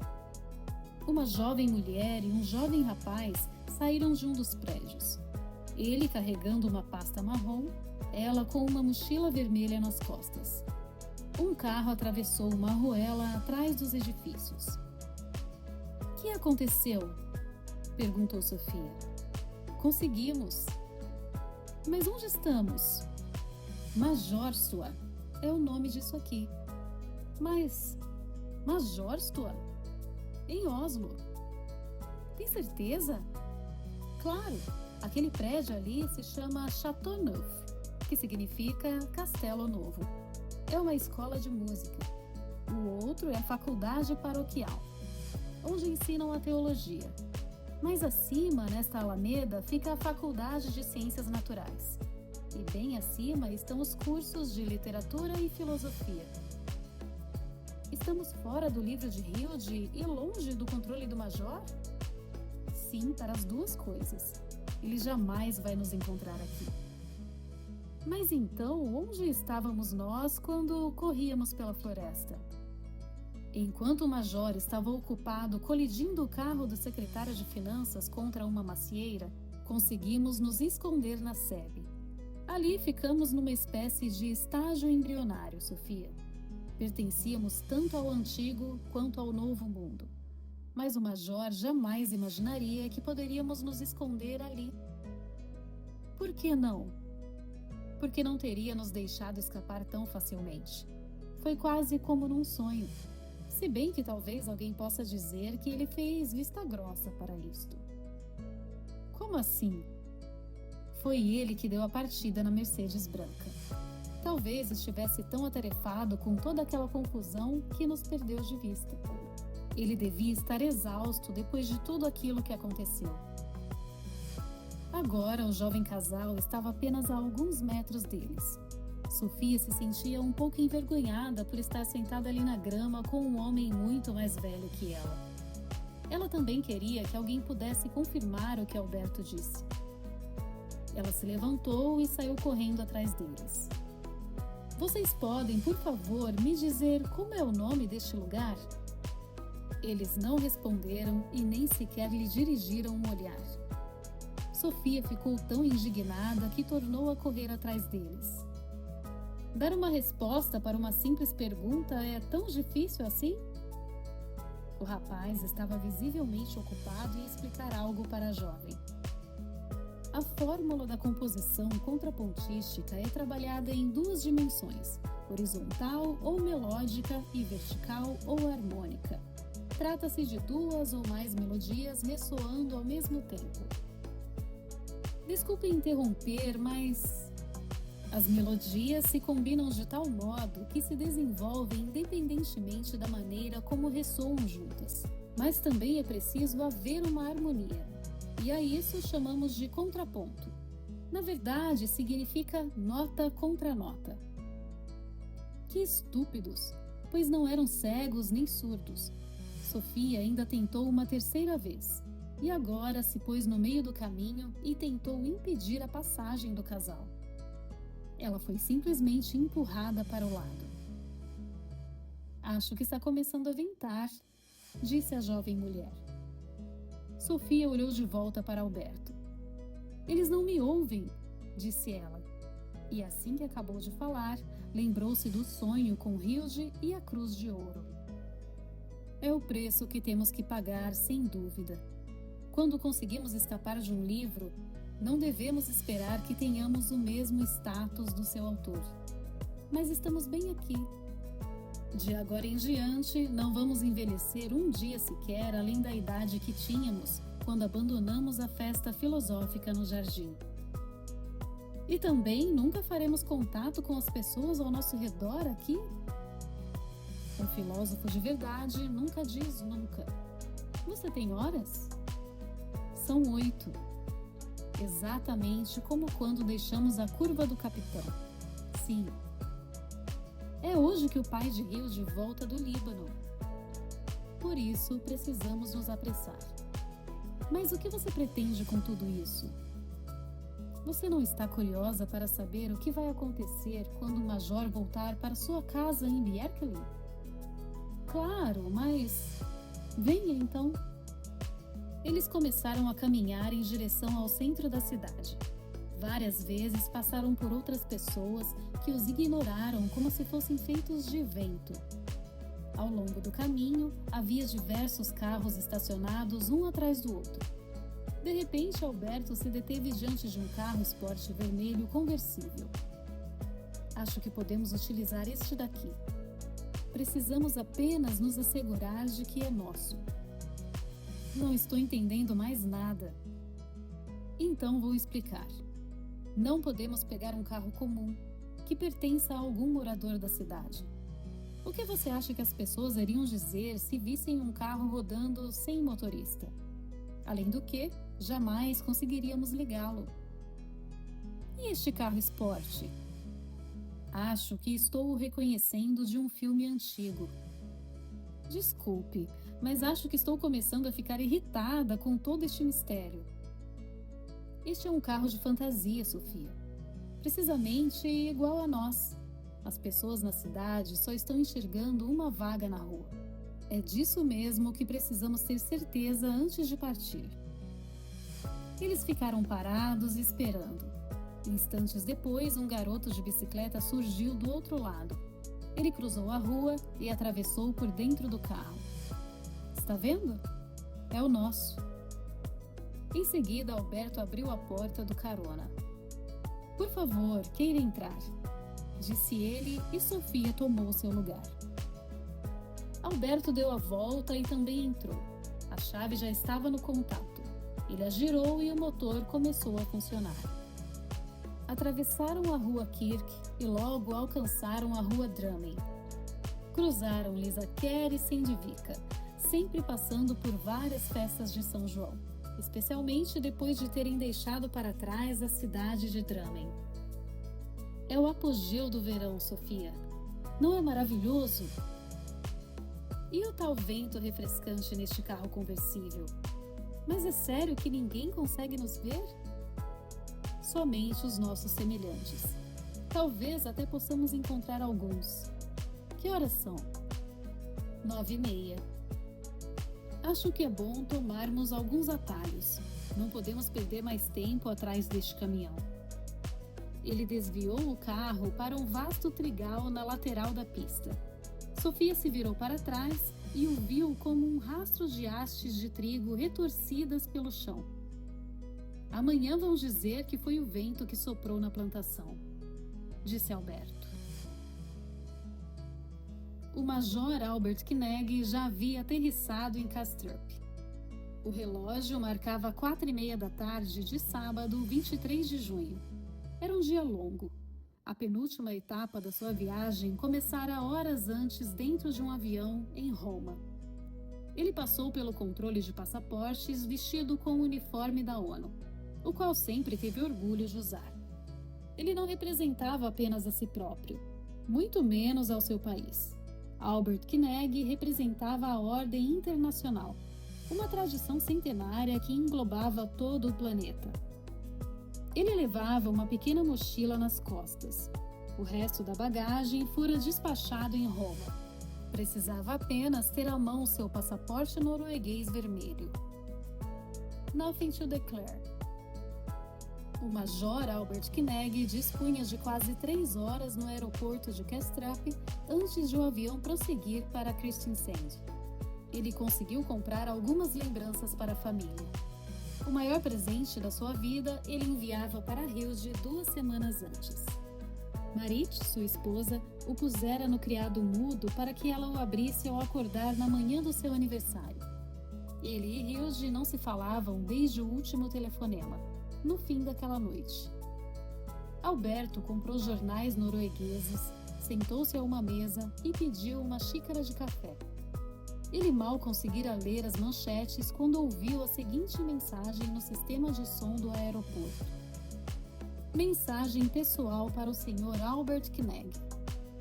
Uma jovem mulher e um jovem rapaz saíram de um dos prédios. Ele carregando uma pasta marrom, ela com uma mochila vermelha nas costas. Um carro atravessou uma arruela atrás dos edifícios. "O que aconteceu?" perguntou Sofia. "Conseguimos." "Mas onde estamos?" "Majórstua é o nome disso aqui." "Mas Majórstua? Em Oslo." "Tem certeza?" "Claro, aquele prédio ali se chama Chateau Neuf, que significa Castelo Novo. É uma escola de música. O outro é a faculdade paroquial, onde ensinam a teologia. Mais acima, nesta alameda, fica a Faculdade de Ciências Naturais. E bem acima estão os cursos de literatura e filosofia." "Estamos fora do livro de Hilde e longe do controle do Major?" "Sim, para as 2 coisas. Ele jamais vai nos encontrar aqui." "Mas então, onde estávamos nós quando corríamos pela floresta?" "Enquanto o Major estava ocupado colidindo o carro do secretário de Finanças contra uma macieira, conseguimos nos esconder na sebe. Ali ficamos numa espécie de estágio embrionário, Sofia. Pertencíamos tanto ao antigo quanto ao novo mundo. Mas o Major jamais imaginaria que poderíamos nos esconder ali." "Por que não?" "Porque não teria nos deixado escapar tão facilmente. Foi quase como num sonho. Se bem que talvez alguém possa dizer que ele fez vista grossa para isto." "Como assim?" "Foi ele que deu a partida na Mercedes branca. Talvez estivesse tão atarefado com toda aquela confusão que nos perdeu de vista. Ele devia estar exausto depois de tudo aquilo que aconteceu." Agora o jovem casal estava apenas a alguns metros deles. Sofia se sentia um pouco envergonhada por estar sentada ali na grama com um homem muito mais velho que ela. Ela também queria que alguém pudesse confirmar o que Alberto disse. Ela se levantou e saiu correndo atrás deles. "Vocês podem, por favor, me dizer como é o nome deste lugar?" Eles não responderam e nem sequer lhe dirigiram um olhar. Sofia ficou tão indignada que tornou a correr atrás deles. Dar uma resposta para uma simples pergunta é tão difícil assim? O rapaz estava visivelmente ocupado em explicar algo para a jovem. A fórmula da composição contrapontística é trabalhada em 2 dimensões, horizontal ou melódica e vertical ou harmônica. Trata-se de 2 ou mais melodias ressoando ao mesmo tempo. Desculpe interromper, mas as melodias se combinam de tal modo que se desenvolvem independentemente da maneira como ressoam juntas. Mas também é preciso haver uma harmonia. E a isso chamamos de contraponto. Na verdade, significa nota contra nota. Que estúpidos, pois não eram cegos nem surdos. Sofia ainda tentou uma 3ª vez. E agora se pôs no meio do caminho e tentou impedir a passagem do casal. Ela foi simplesmente empurrada para o lado. "Acho que está começando a ventar", disse a jovem mulher. Sofia olhou de volta para Alberto. "Eles não me ouvem", disse ela. E assim que acabou de falar, lembrou-se do sonho com Hilde e a cruz de ouro. É o preço que temos que pagar, sem dúvida. Quando conseguimos escapar de um livro, não devemos esperar que tenhamos o mesmo status do seu autor. Mas estamos bem aqui. De agora em diante, não vamos envelhecer um dia sequer além da idade que tínhamos quando abandonamos a festa filosófica no jardim. E também nunca faremos contato com as pessoas ao nosso redor aqui? Um filósofo de verdade nunca diz nunca. Você tem horas? São 8. exatamente como quando deixamos a curva do capitão. Sim, é hoje que o pai de Hilde volta do Líbano. Por isso, precisamos nos apressar. Mas o que você pretende com tudo isso? Você não está curiosa para saber o que vai acontecer quando o Major voltar para sua casa em Berkeley? Claro, mas... venha então. Eles começaram a caminhar em direção ao centro da cidade. Várias vezes passaram por outras pessoas que os ignoraram como se fossem feitos de vento. Ao longo do caminho, havia diversos carros estacionados um atrás do outro. De repente, Alberto se deteve diante de um carro esporte vermelho conversível. Acho que podemos utilizar este daqui. Precisamos apenas nos assegurar de que é nosso. Não estou entendendo mais nada. Então vou explicar. Não podemos pegar um carro comum, que pertença a algum morador da cidade. O que você acha que as pessoas iriam dizer se vissem um carro rodando sem motorista? Além do que, jamais conseguiríamos ligá-lo. E este carro esporte? Acho que estou o reconhecendo de um filme antigo. Desculpe, mas acho que estou começando a ficar irritada com todo este mistério. Este é um carro de fantasia, Sofia. Precisamente igual a nós. As pessoas na cidade só estão enxergando uma vaga na rua. É disso mesmo que precisamos ter certeza antes de partir. Eles ficaram parados esperando. Instantes depois, um garoto de bicicleta surgiu do outro lado. Ele cruzou a rua e atravessou por dentro do carro. Está vendo? É o nosso. Em seguida, Alberto abriu a porta do carona. Por favor, queira entrar, disse ele, e Sofia tomou seu lugar. Alberto deu a volta e também entrou. A chave já estava no contato. Ele a girou e o motor começou a funcionar. Atravessaram a rua Kirk e logo alcançaram a rua Drummond. Cruzaram Lisaquer e Sendvica, sempre passando por várias festas de São João, especialmente depois de terem deixado para trás a cidade de Drummond. É o apogeu do verão, Sofia. Não é maravilhoso? E o tal vento refrescante neste carro conversível? Mas é sério que ninguém consegue nos ver? Somente os nossos semelhantes. Talvez até possamos encontrar alguns. Que horas são? 9h30. Acho que é bom tomarmos alguns atalhos. Não podemos perder mais tempo atrás deste caminhão. Ele desviou o carro para um vasto trigal na lateral da pista. Sofia se virou para trás e o viu como um rastro de hastes de trigo retorcidas pelo chão. Amanhã vão dizer que foi o vento que soprou na plantação, disse Alberto. O Major Albert Knegg já havia aterrissado em Kastrup. O relógio marcava 4h30 da tarde de sábado, 23 de junho. Era um dia longo. A penúltima etapa da sua viagem começara horas antes dentro de um avião em Roma. Ele passou pelo controle de passaportes vestido com o uniforme da ONU, o qual sempre teve orgulho de usar. Ele não representava apenas a si próprio, muito menos ao seu país. Albert Knegg representava a Ordem Internacional, uma tradição centenária que englobava todo o planeta. Ele levava uma pequena mochila nas costas. O resto da bagagem fora despachado em Roma. Precisava apenas ter à mão seu passaporte norueguês vermelho. Nothing to declare. O Major Albert Knegg dispunha de quase 3 horas no aeroporto de Kastrup antes de o avião prosseguir para Kristiansand. Ele conseguiu comprar algumas lembranças para a família. O maior presente da sua vida ele enviava para Hilde 2 semanas antes. Marit, sua esposa, o pusera no criado mudo para que ela o abrisse ao acordar na manhã do seu aniversário. Ele e Hilde não se falavam desde o último telefonema, no fim daquela noite. Alberto comprou jornais noruegueses, sentou-se a uma mesa e pediu uma xícara de café. Ele mal conseguira ler as manchetes quando ouviu a seguinte mensagem no sistema de som do aeroporto. Mensagem pessoal para o Sr. Albert Knegg.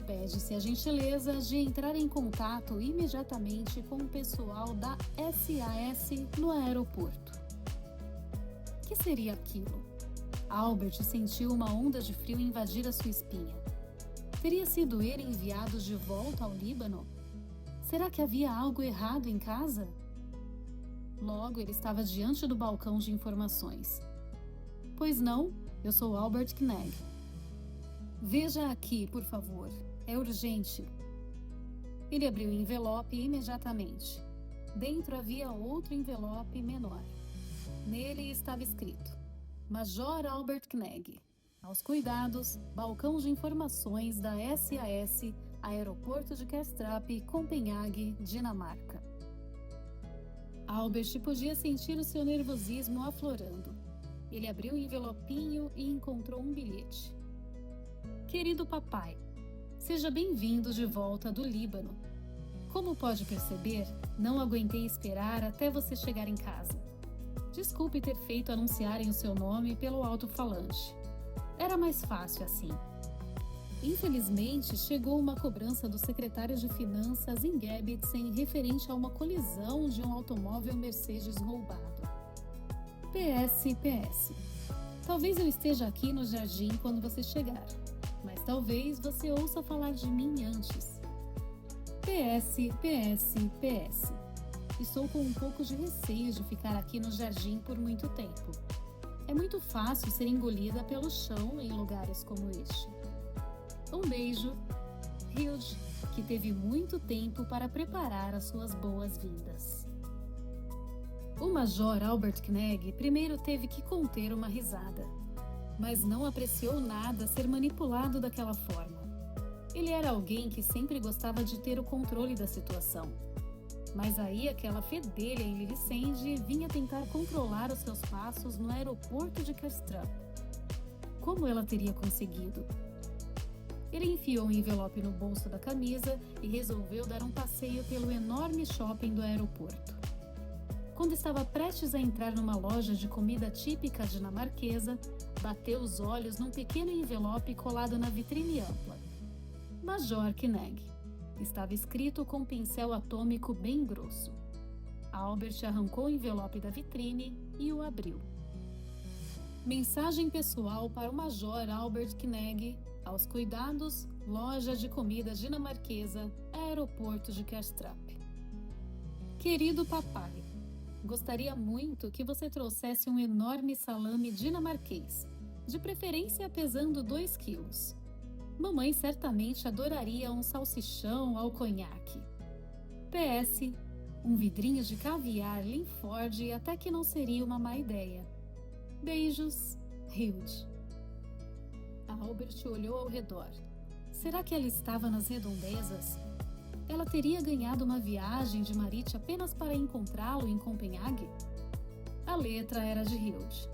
Pede-se a gentileza de entrar em contato imediatamente com o pessoal da SAS no aeroporto. Que seria aquilo? Albert sentiu uma onda de frio invadir a sua espinha. Teria sido ele enviado de volta ao Líbano? Será que havia algo errado em casa? Logo, ele estava diante do balcão de informações. Pois não, eu sou Albert Knegg. Veja aqui, por favor. É urgente. Ele abriu o envelope imediatamente. Dentro havia outro envelope menor. Nele estava escrito: Major Albert Knegg. Aos cuidados, balcão de informações da SAS, Aeroporto de Kastrup, Copenhague, Dinamarca. Albert podia sentir o seu nervosismo aflorando. Ele abriu o envelopinho e encontrou um bilhete. Querido papai, seja bem-vindo de volta do Líbano. Como pode perceber, não aguentei esperar até você chegar em casa. Desculpe ter feito anunciarem o seu nome pelo alto-falante. Era mais fácil assim. Infelizmente, chegou uma cobrança do secretário de Finanças em Gebitsen referente a uma colisão de um automóvel Mercedes roubado. PS. Talvez eu esteja aqui no jardim quando você chegar, mas talvez você ouça falar de mim antes. PS. Estou com um pouco de receio de ficar aqui no jardim por muito tempo. É muito fácil ser engolida pelo chão em lugares como este. Um beijo, Hilde, que teve muito tempo para preparar as suas boas-vindas. O Major Albert Knegg primeiro teve que conter uma risada, mas não apreciou nada ser manipulado daquela forma. Ele era alguém que sempre gostava de ter o controle da situação. Mas aí aquela fedelha em Lilicende vinha tentar controlar os seus passos no aeroporto de Kastrup. Como ela teria conseguido? Ele enfiou um envelope no bolso da camisa e resolveu dar um passeio pelo enorme shopping do aeroporto. Quando estava prestes a entrar numa loja de comida típica dinamarquesa, bateu os olhos num pequeno envelope colado na vitrine ampla. Major Knegg. Estava escrito com um pincel atômico bem grosso. Albert arrancou o envelope da vitrine e o abriu. Mensagem pessoal para o Major Albert Knegg, aos cuidados, loja de comida dinamarquesa, aeroporto de Kastrup. Querido papai, gostaria muito que você trouxesse um enorme salame dinamarquês, de preferência pesando 2 quilos. Mamãe certamente adoraria um salsichão ao conhaque. PS, um vidrinho de caviar Linford até que não seria uma má ideia. Beijos, Hilde. Albert olhou ao redor. Será que ela estava nas redondezas? Ela teria ganhado uma viagem de Marit apenas para encontrá-lo em Copenhague? A letra era de Hilde.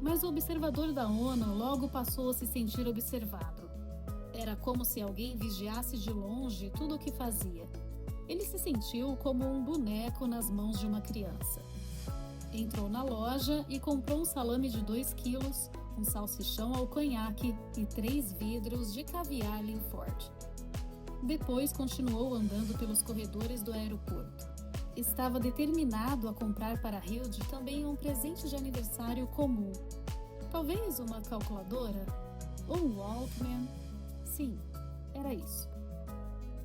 Mas o observador da ONU logo passou a se sentir observado. Era como se alguém vigiasse de longe tudo o que fazia. Ele se sentiu como um boneco nas mãos de uma criança. Entrou na loja e comprou um salame de 2 quilos, um salsichão ao conhaque e 3 vidros de caviar Linford. Depois continuou andando pelos corredores do aeroporto. Estava determinado a comprar para Hilde também um presente de aniversário comum. Talvez uma calculadora? Ou um Walkman? Sim, era isso.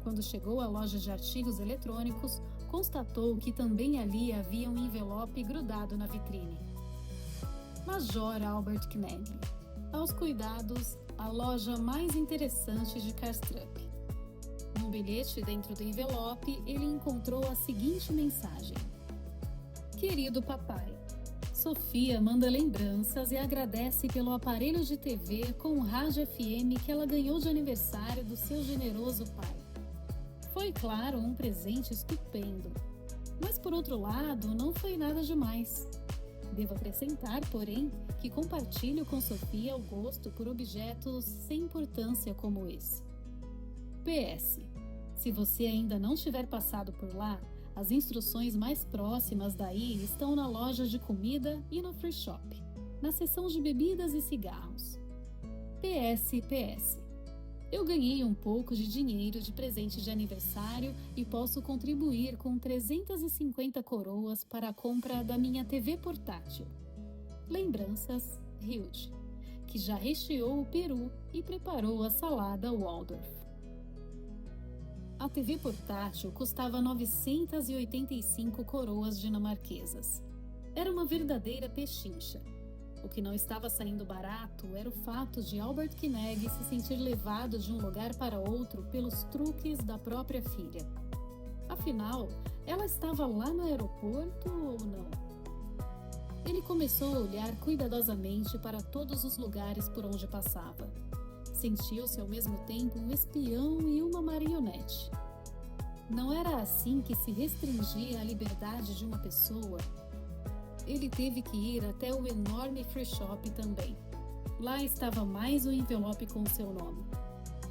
Quando chegou à loja de artigos eletrônicos, constatou que também ali havia um envelope grudado na vitrine. Major Albert Knegg. Aos cuidados, a loja mais interessante de Kastrup. Num bilhete dentro do envelope, ele encontrou a seguinte mensagem: Querido papai, Sofia manda lembranças e agradece pelo aparelho de TV com rádio FM que ela ganhou de aniversário do seu generoso pai. Foi, claro, um presente estupendo. Mas, por outro lado, não foi nada demais. Devo acrescentar, porém, que compartilho com Sofia o gosto por objetos sem importância como esse. PS. Se você ainda não tiver passado por lá, as instruções mais próximas daí estão na loja de comida e no free shop, na seção de bebidas e cigarros. PS. Eu ganhei um pouco de dinheiro de presente de aniversário e posso contribuir com 350 coroas para a compra da minha TV portátil. Lembranças, Hilde, que já recheou o peru e preparou a salada Waldorf. A TV portátil custava 985 coroas dinamarquesas. Era uma verdadeira pechincha. O que não estava saindo barato era o fato de Albert Knegg se sentir levado de um lugar para outro pelos truques da própria filha. Afinal, ela estava lá no aeroporto ou não? Ele começou a olhar cuidadosamente para todos os lugares por onde passava. Sentiu-se ao mesmo tempo um espião e uma marionete. Não era assim que se restringia a liberdade de uma pessoa. Ele teve que ir até o enorme free shop também. Lá estava mais um envelope com seu nome.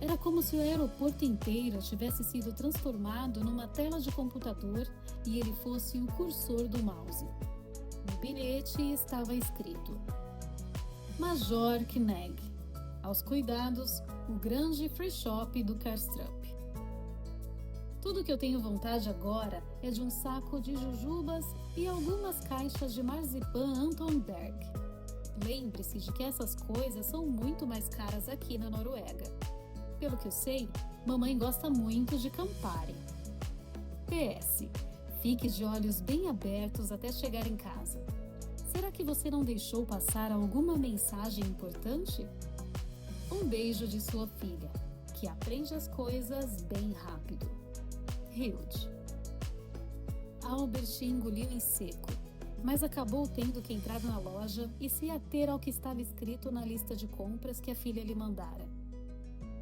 Era como se o aeroporto inteiro tivesse sido transformado numa tela de computador e ele fosse o cursor do mouse. No bilhete estava escrito: Major Knegg, aos cuidados, o grande free shop do Kastrup. Tudo que eu tenho vontade agora é de um saco de jujubas e algumas caixas de marzipan Anton Berg. Lembre-se de que essas coisas são muito mais caras aqui na Noruega. Pelo que eu sei, mamãe gosta muito de Campari. PS. Fique de olhos bem abertos até chegar em casa. Será que você não deixou passar alguma mensagem importante? Um beijo de sua filha, que aprende as coisas bem rápido. Hilde. Albert engoliu em seco, mas acabou tendo que entrar na loja e se ater ao que estava escrito na lista de compras que a filha lhe mandara.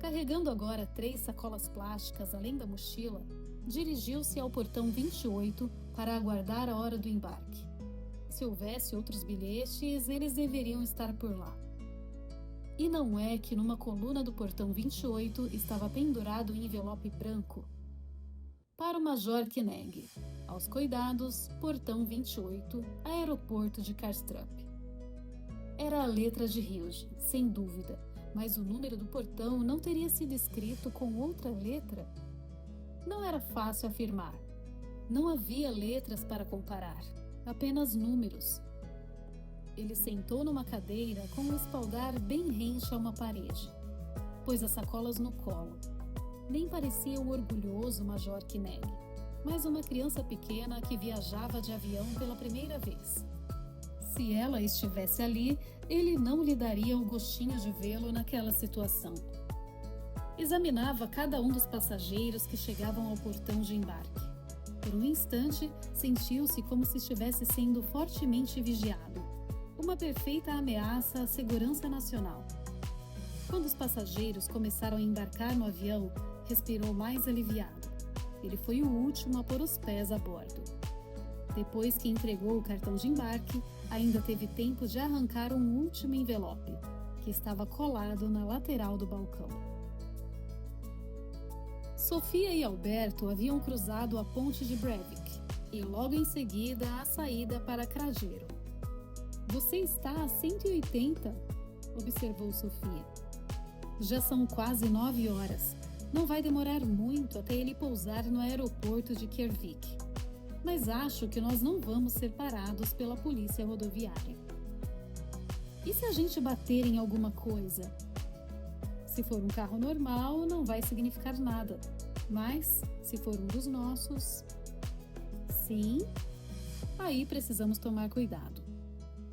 Carregando agora 3 sacolas plásticas além da mochila, dirigiu-se ao portão 28 para aguardar a hora do embarque. Se houvesse outros bilhetes, eles deveriam estar por lá. E não é que numa coluna do portão 28 estava pendurado um envelope branco? Para o Major Knegg, aos cuidados, portão 28, aeroporto de Kastrup. Era a letra de Hilde, sem dúvida, mas o número do portão não teria sido escrito com outra letra? Não era fácil afirmar. Não havia letras para comparar, apenas números. Ele sentou numa cadeira com o espaldar bem rente a uma parede. Pôs as sacolas no colo. Nem parecia um orgulhoso Major Knegg, mas uma criança pequena que viajava de avião pela primeira vez. Se ela estivesse ali, ele não lhe daria o gostinho de vê-lo naquela situação. Examinava cada um dos passageiros que chegavam ao portão de embarque. Por um instante, sentiu-se como se estivesse sendo fortemente vigiado. Uma perfeita ameaça à segurança nacional. Quando os passageiros começaram a embarcar no avião, respirou mais aliviado. Ele foi o último a pôr os pés a bordo. Depois que entregou o cartão de embarque, ainda teve tempo de arrancar um último envelope, que estava colado na lateral do balcão. Sofia e Alberto haviam cruzado a ponte de Breivik e logo em seguida a saída para Krageru. Você está a 180, observou Sofia. Já são quase 9 horas. Não vai demorar muito até ele pousar no aeroporto de Kjærvik. Mas acho que nós não vamos ser parados pela polícia rodoviária. E se a gente bater em alguma coisa? Se for um carro normal, não vai significar nada. Mas, se for um dos nossos... Sim, aí precisamos tomar cuidado.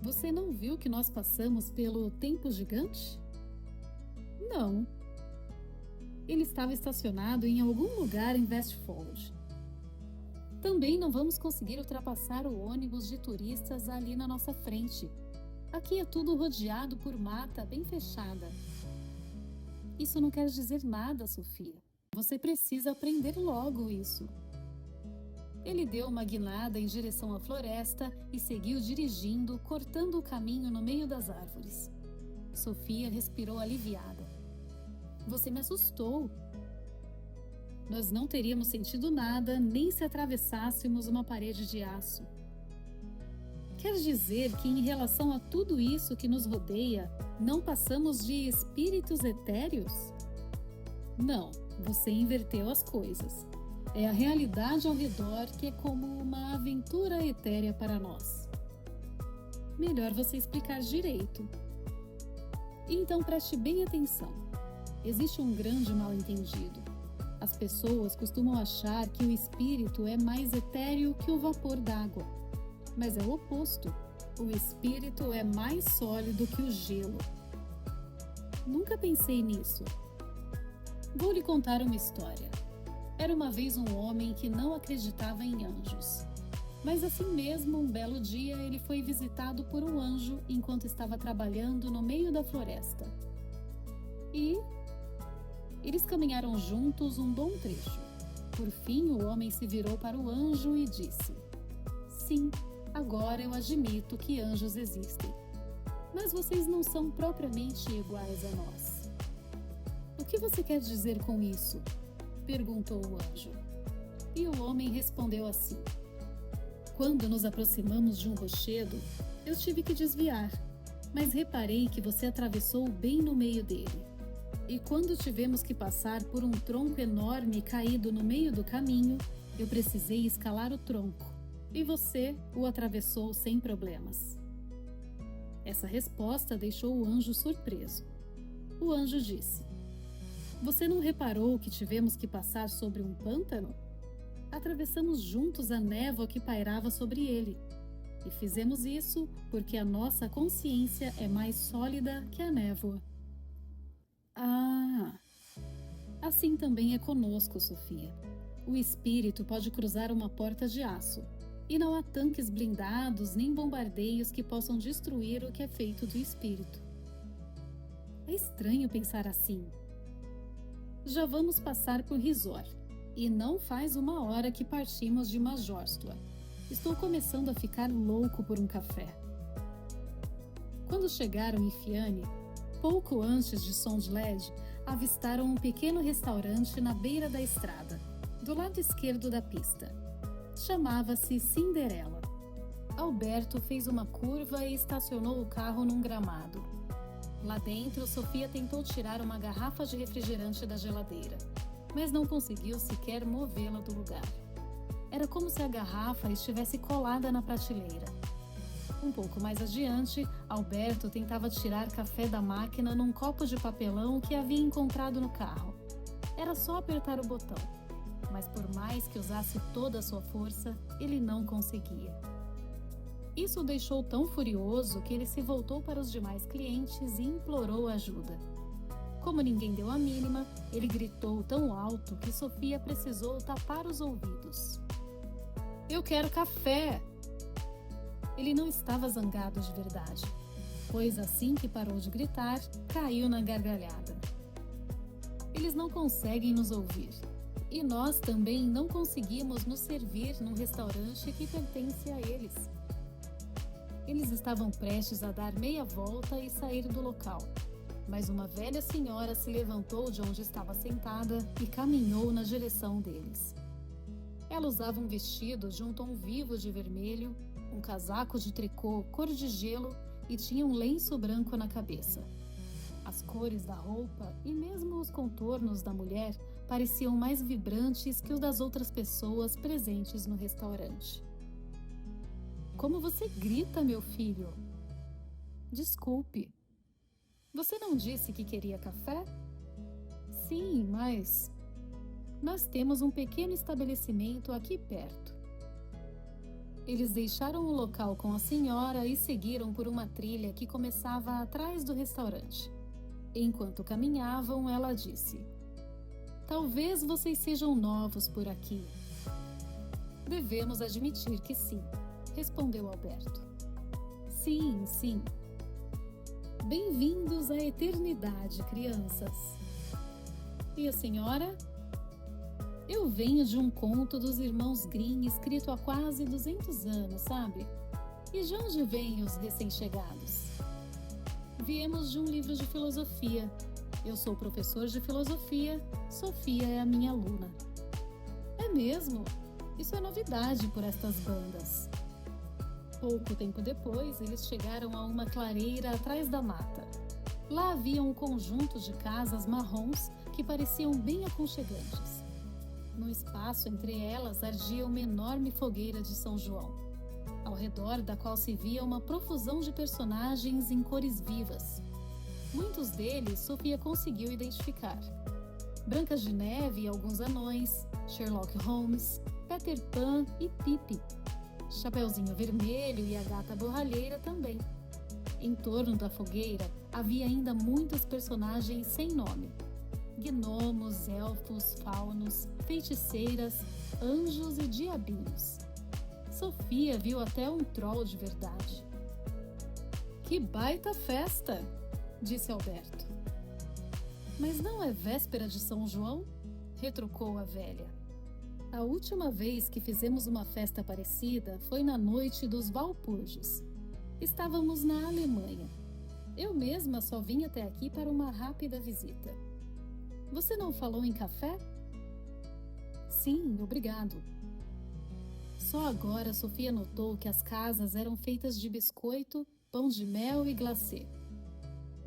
Você não viu que nós passamos pelo Tempo Gigante? Não. Ele estava estacionado em algum lugar em Vestfold. Também não vamos conseguir ultrapassar o ônibus de turistas ali na nossa frente. Aqui é tudo rodeado por mata bem fechada. Isso não quer dizer nada, Sofia. Você precisa aprender logo isso. Ele deu uma guinada em direção à floresta e seguiu dirigindo, cortando o caminho no meio das árvores. Sofia respirou aliviada. Você me assustou. Nós não teríamos sentido nada nem se atravessássemos uma parede de aço. Quer dizer que, em relação a tudo isso que nos rodeia, não passamos de espíritos etéreos? Não, você inverteu as coisas. É a realidade ao redor que é como uma aventura etérea para nós. Melhor você explicar direito. Então preste bem atenção. Existe um grande mal-entendido. As pessoas costumam achar que o espírito é mais etéreo que o vapor d'água. Mas é o oposto. O espírito é mais sólido que o gelo. Nunca pensei nisso. Vou lhe contar uma história. Era uma vez um homem que não acreditava em anjos. Mas assim mesmo, um belo dia, ele foi visitado por um anjo enquanto estava trabalhando no meio da floresta. E eles caminharam juntos um bom trecho. Por fim, o homem se virou para o anjo e disse: "Sim, agora eu admito que anjos existem. Mas vocês não são propriamente iguais a nós." "O que você quer dizer com isso?" perguntou o anjo. E o homem respondeu assim: "Quando nos aproximamos de um rochedo, eu tive que desviar, mas reparei que você atravessou bem no meio dele. E quando tivemos que passar por um tronco enorme caído no meio do caminho, eu precisei escalar o tronco, e você o atravessou sem problemas." Essa resposta deixou o anjo surpreso. O anjo disse: "Você não reparou que tivemos que passar sobre um pântano? Atravessamos juntos a névoa que pairava sobre ele. E fizemos isso porque a nossa consciência é mais sólida que a névoa." "Ah, assim também é conosco, Sofia. O espírito pode cruzar uma porta de aço, e não há tanques blindados nem bombardeios que possam destruir o que é feito do espírito." É estranho pensar assim. Já vamos passar por Risor, e não faz uma hora que partimos de Majorstwa. Estou começando a ficar louco por um café. Quando chegaram em Fiane, pouco antes de Sondled, avistaram um pequeno restaurante na beira da estrada, do lado esquerdo da pista. Chamava-se Cinderela. Alberto fez uma curva e estacionou o carro num gramado. Lá dentro, Sofia tentou tirar uma garrafa de refrigerante da geladeira, mas não conseguiu sequer movê-la do lugar. Era como se a garrafa estivesse colada na prateleira. Um pouco mais adiante, Alberto tentava tirar café da máquina num copo de papelão que havia encontrado no carro. Era só apertar o botão, mas por mais que usasse toda a sua força, ele não conseguia. Isso o deixou tão furioso que ele se voltou para os demais clientes e implorou ajuda. Como ninguém deu a mínima, ele gritou tão alto que Sofia precisou tapar os ouvidos. "Eu quero café!" Ele não estava zangado de verdade, pois assim que parou de gritar, caiu na gargalhada. Eles não conseguem nos ouvir, e nós também não conseguimos nos servir num restaurante que pertence a eles. Eles estavam prestes a dar meia volta e sair do local, mas uma velha senhora se levantou de onde estava sentada e caminhou na direção deles. Ela usava um vestido de um tom vivo de vermelho, um casaco de tricô cor de gelo e tinha um lenço branco na cabeça. As cores da roupa e mesmo os contornos da mulher pareciam mais vibrantes que os das outras pessoas presentes no restaurante. "Como você grita, meu filho?" "Desculpe. Você não disse que queria café?" "Sim, mas nós temos um pequeno estabelecimento aqui perto." Eles deixaram o local com a senhora e seguiram por uma trilha que começava atrás do restaurante. Enquanto caminhavam, ela disse: "Talvez vocês sejam novos por aqui." "Devemos admitir que sim", respondeu Alberto. "Sim, sim." "Bem-vindos à eternidade, crianças." "E a senhora?" "Eu venho de um conto dos irmãos Grimm escrito há quase 200 anos, sabe? E de onde vêm os recém-chegados?" "Viemos de um livro de filosofia. Eu sou professor de filosofia, Sofia é a minha aluna." É mesmo? Isso é novidade por estas bandas. Pouco tempo depois, eles chegaram a uma clareira atrás da mata. Lá havia um conjunto de casas marrons que pareciam bem aconchegantes. No espaço entre elas ardia uma enorme fogueira de São João, ao redor da qual se via uma profusão de personagens em cores vivas. Muitos deles Sofia conseguiu identificar. Branca de Neve e alguns anões, Sherlock Holmes, Peter Pan e Pipi. Chapeuzinho Vermelho e a Gata Borralheira também. Em torno da fogueira havia ainda muitos personagens sem nome. Gnomos, elfos, faunos, feiticeiras, anjos e diabinhos. Sofia viu até um troll de verdade. Que baita festa! Disse Alberto. Mas não é véspera de São João? Retrucou a velha. A última vez que fizemos uma festa parecida foi na noite dos Walpurgis. Estávamos na Alemanha. Eu mesma só vim até aqui para uma rápida visita. Você não falou em café? Sim, obrigado. Só agora Sofia notou que as casas eram feitas de biscoito, pão de mel e glacê.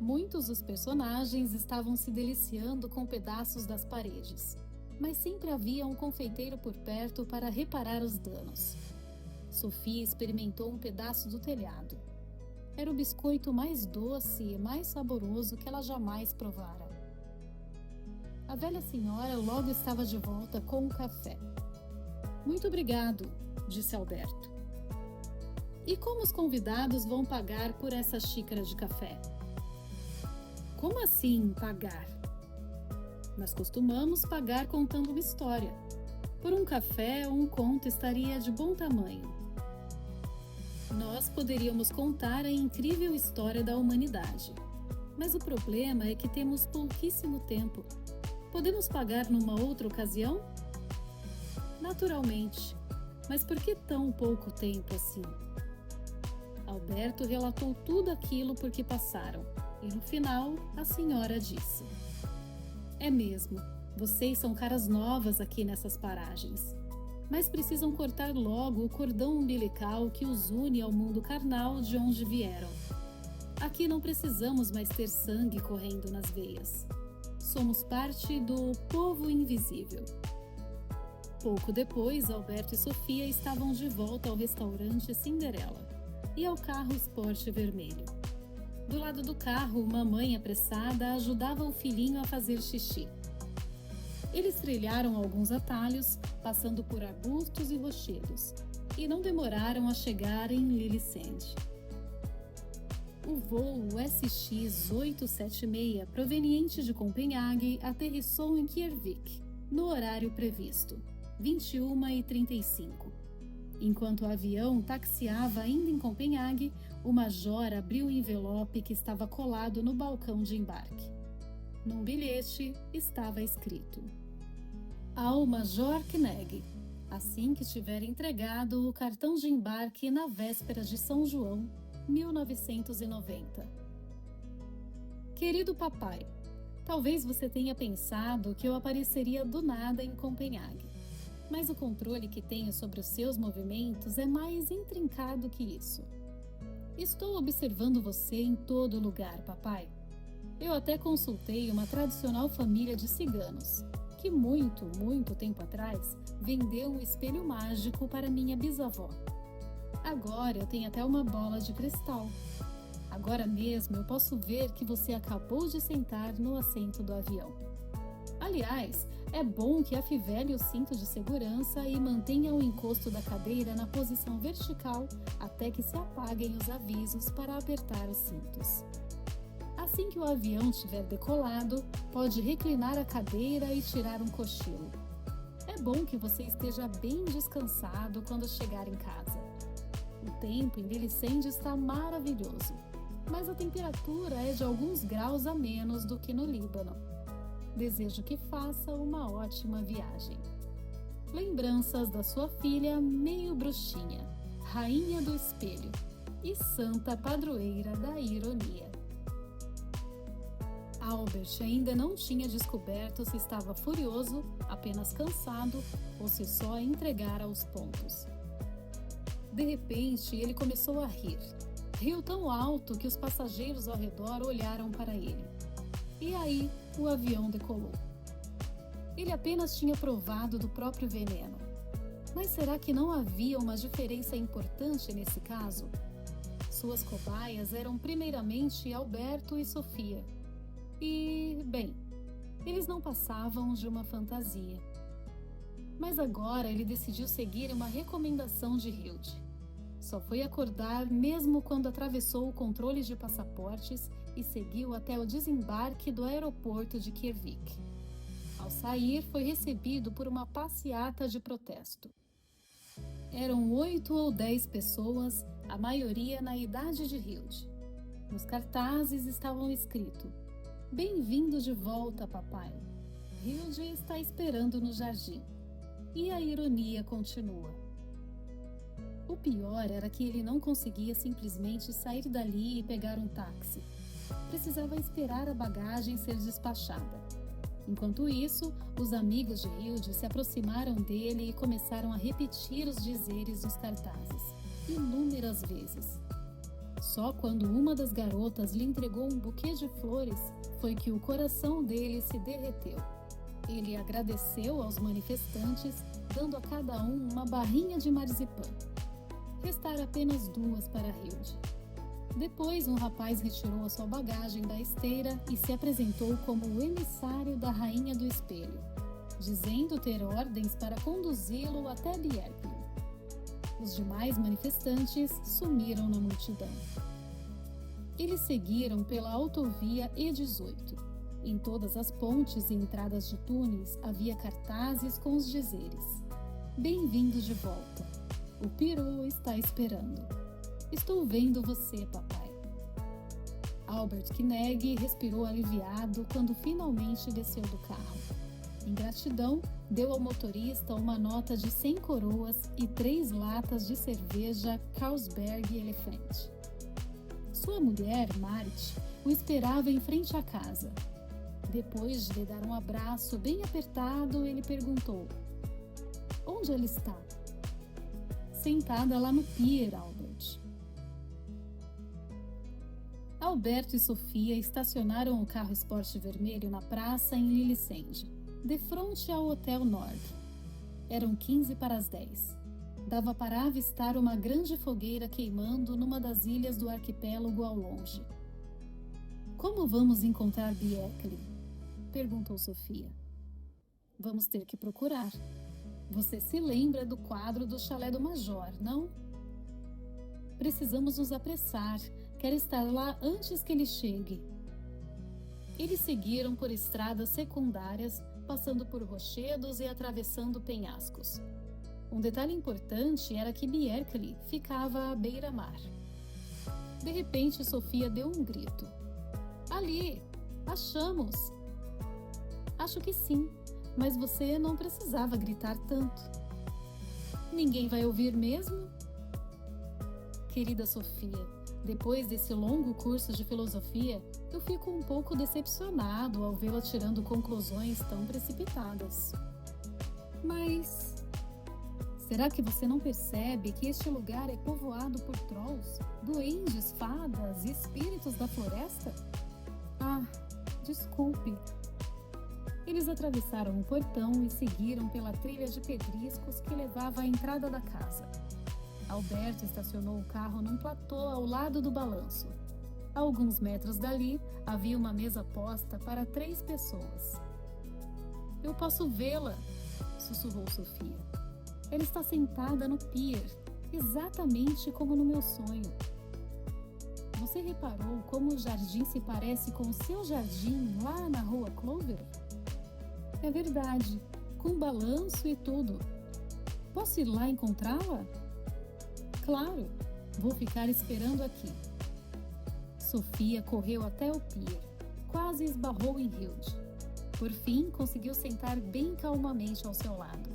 Muitos dos personagens estavam se deliciando com pedaços das paredes, mas sempre havia um confeiteiro por perto para reparar os danos. Sofia experimentou um pedaço do telhado. Era o biscoito mais doce e mais saboroso que ela jamais provara. A velha senhora logo estava de volta com o café. Muito obrigado, disse Alberto. E como os convidados vão pagar por essa xícara de café? Como assim pagar? Nós costumamos pagar contando uma história. Por um café, um conto estaria de bom tamanho. Nós poderíamos contar a incrível história da humanidade. Mas o problema é que temos pouquíssimo tempo. Podemos pagar numa outra ocasião? Naturalmente. Mas por que tão pouco tempo assim? Alberto relatou tudo aquilo por que passaram. E no final, a senhora disse: É mesmo, vocês são caras novas aqui nessas paragens. Mas precisam cortar logo o cordão umbilical que os une ao mundo carnal de onde vieram. Aqui não precisamos mais ter sangue correndo nas veias. Somos parte do povo invisível. Pouco depois, Alberto e Sofia estavam de volta ao restaurante Cinderela e ao carro esporte vermelho. Do lado do carro, uma mãe apressada ajudava o filhinho a fazer xixi. Eles trilharam alguns atalhos, passando por arbustos e rochedos, e não demoraram a chegar em Lillesand. O voo SX-876, proveniente de Copenhague, aterrissou em Kjærvik, no horário previsto, 21h35. Enquanto o avião taxiava ainda em Copenhague, o major abriu o envelope que estava colado no balcão de embarque. Num bilhete estava escrito: Ao Major Kneg, assim que tiver entregado o cartão de embarque na véspera de São João, 1990. Querido papai, talvez você tenha pensado que eu apareceria do nada em Copenhague, mas o controle que tenho sobre os seus movimentos é mais intrincado que isso. Estou observando você em todo lugar, papai. Eu até consultei uma tradicional família de ciganos, que muito tempo atrás vendeu um espelho mágico para minha bisavó. Agora eu tenho até uma bola de cristal. Agora mesmo eu posso ver que você acabou de sentar no assento do avião. Aliás, é bom que afivele o cinto de segurança e mantenha o encosto da cadeira na posição vertical até que se apaguem os avisos para apertar os cintos. Assim que o avião tiver decolado, pode reclinar a cadeira e tirar um cochilo. É bom que você esteja bem descansado quando chegar em casa. O tempo em Lillesand está maravilhoso, mas a temperatura é de alguns graus a menos do que no Líbano. Desejo que faça uma ótima viagem. Lembranças da sua filha meio bruxinha, rainha do espelho e santa padroeira da ironia. Albert ainda não tinha descoberto se estava furioso, apenas cansado ou se só entregara aos pontos. De repente, ele começou a rir. Riu tão alto que os passageiros ao redor olharam para ele. E aí, o avião decolou. Ele apenas tinha provado do próprio veneno. Mas será que não havia uma diferença importante nesse caso? Suas cobaias eram primeiramente Alberto e Sofia. E, bem, eles não passavam de uma fantasia. Mas agora ele decidiu seguir uma recomendação de Hilde. Só foi acordar mesmo quando atravessou o controle de passaportes e seguiu até o desembarque do aeroporto de Kjærvik. Ao sair, foi recebido por uma passeata de protesto. Eram 8 ou 10 pessoas, a maioria na idade de Hilde. Nos cartazes estavam escrito: "Bem-vindo de volta, papai. Hilde está esperando no jardim." E a ironia continua. O pior era que ele não conseguia simplesmente sair dali e pegar um táxi. Precisava esperar a bagagem ser despachada. Enquanto isso, os amigos de Hilde se aproximaram dele e começaram a repetir os dizeres dos cartazes, inúmeras vezes. Só quando uma das garotas lhe entregou um buquê de flores foi que o coração dele se derreteu. Ele agradeceu aos manifestantes, dando a cada um uma barrinha de marzipan. Restaram apenas 2 para Hilde. Depois, um rapaz retirou a sua bagagem da esteira e se apresentou como o emissário da Rainha do Espelho, dizendo ter ordens para conduzi-lo até Bjerkeli. Os demais manifestantes sumiram na multidão. Eles seguiram pela autovia E18. Em todas as pontes e entradas de túneis havia cartazes com os dizeres: "Bem-vindo de volta. O peru está esperando. Estou vendo você, papai." Albert Kneg respirou aliviado quando finalmente desceu do carro. Em gratidão, deu ao motorista uma nota de 100 coroas e 3 latas de cerveja Carlsberg Elephant. Sua mulher, Marit, o esperava em frente à casa. Depois de lhe dar um abraço bem apertado, ele perguntou: "Onde ela está?" "Sentada lá no pier, Albert." Alberto e Sofia estacionaram o carro esporte vermelho na praça em Lillesand, de frente ao Hotel Nord. Eram 15 para as 10. Dava para avistar uma grande fogueira queimando numa das ilhas do arquipélago ao longe. "Como vamos encontrar Bjerkeli?" perguntou Sofia. "Vamos ter que procurar. Você se lembra do quadro do chalé do Major, não? Precisamos nos apressar. Quero estar lá antes que ele chegue." Eles seguiram por estradas secundárias, passando por rochedos e atravessando penhascos. Um detalhe importante era que Bjerkeli ficava à beira-mar. De repente, Sofia deu um grito: "Ali! Achamos!" "Acho que sim, mas você não precisava gritar tanto." "Ninguém vai ouvir mesmo?" "Querida Sofia, depois desse longo curso de filosofia, eu fico um pouco decepcionado ao vê-la tirando conclusões tão precipitadas." "Mas será que você não percebe que este lugar é povoado por trolls, duendes, fadas e espíritos da floresta?" "Ah, desculpe." Eles atravessaram o portão e seguiram pela trilha de pedriscos que levava à entrada da casa. Alberto estacionou o carro num platô ao lado do balanço. A alguns metros dali, havia uma mesa posta para 3 pessoas. "Eu posso vê-la", sussurrou Sofia. "Ela está sentada no pier, exatamente como no meu sonho." "Você reparou como o jardim se parece com o seu jardim lá na Rua Clover?" "É verdade, com balanço e tudo." "Posso ir lá encontrá-la?" "Claro, vou ficar esperando aqui." Sofia correu até o pier, quase esbarrou em Hilde. Por fim, conseguiu sentar bem calmamente ao seu lado.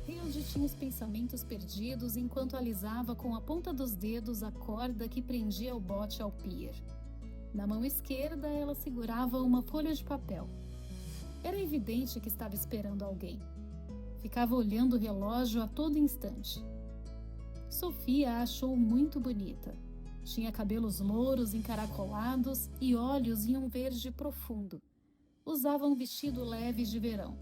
Hilde tinha os pensamentos perdidos enquanto alisava com a ponta dos dedos a corda que prendia o bote ao pier. Na mão esquerda, ela segurava uma folha de papel. Era evidente que estava esperando alguém. Ficava olhando o relógio a todo instante. Sofia a achou muito bonita. Tinha cabelos louros encaracolados e olhos em um verde profundo. Usava um vestido leve de verão.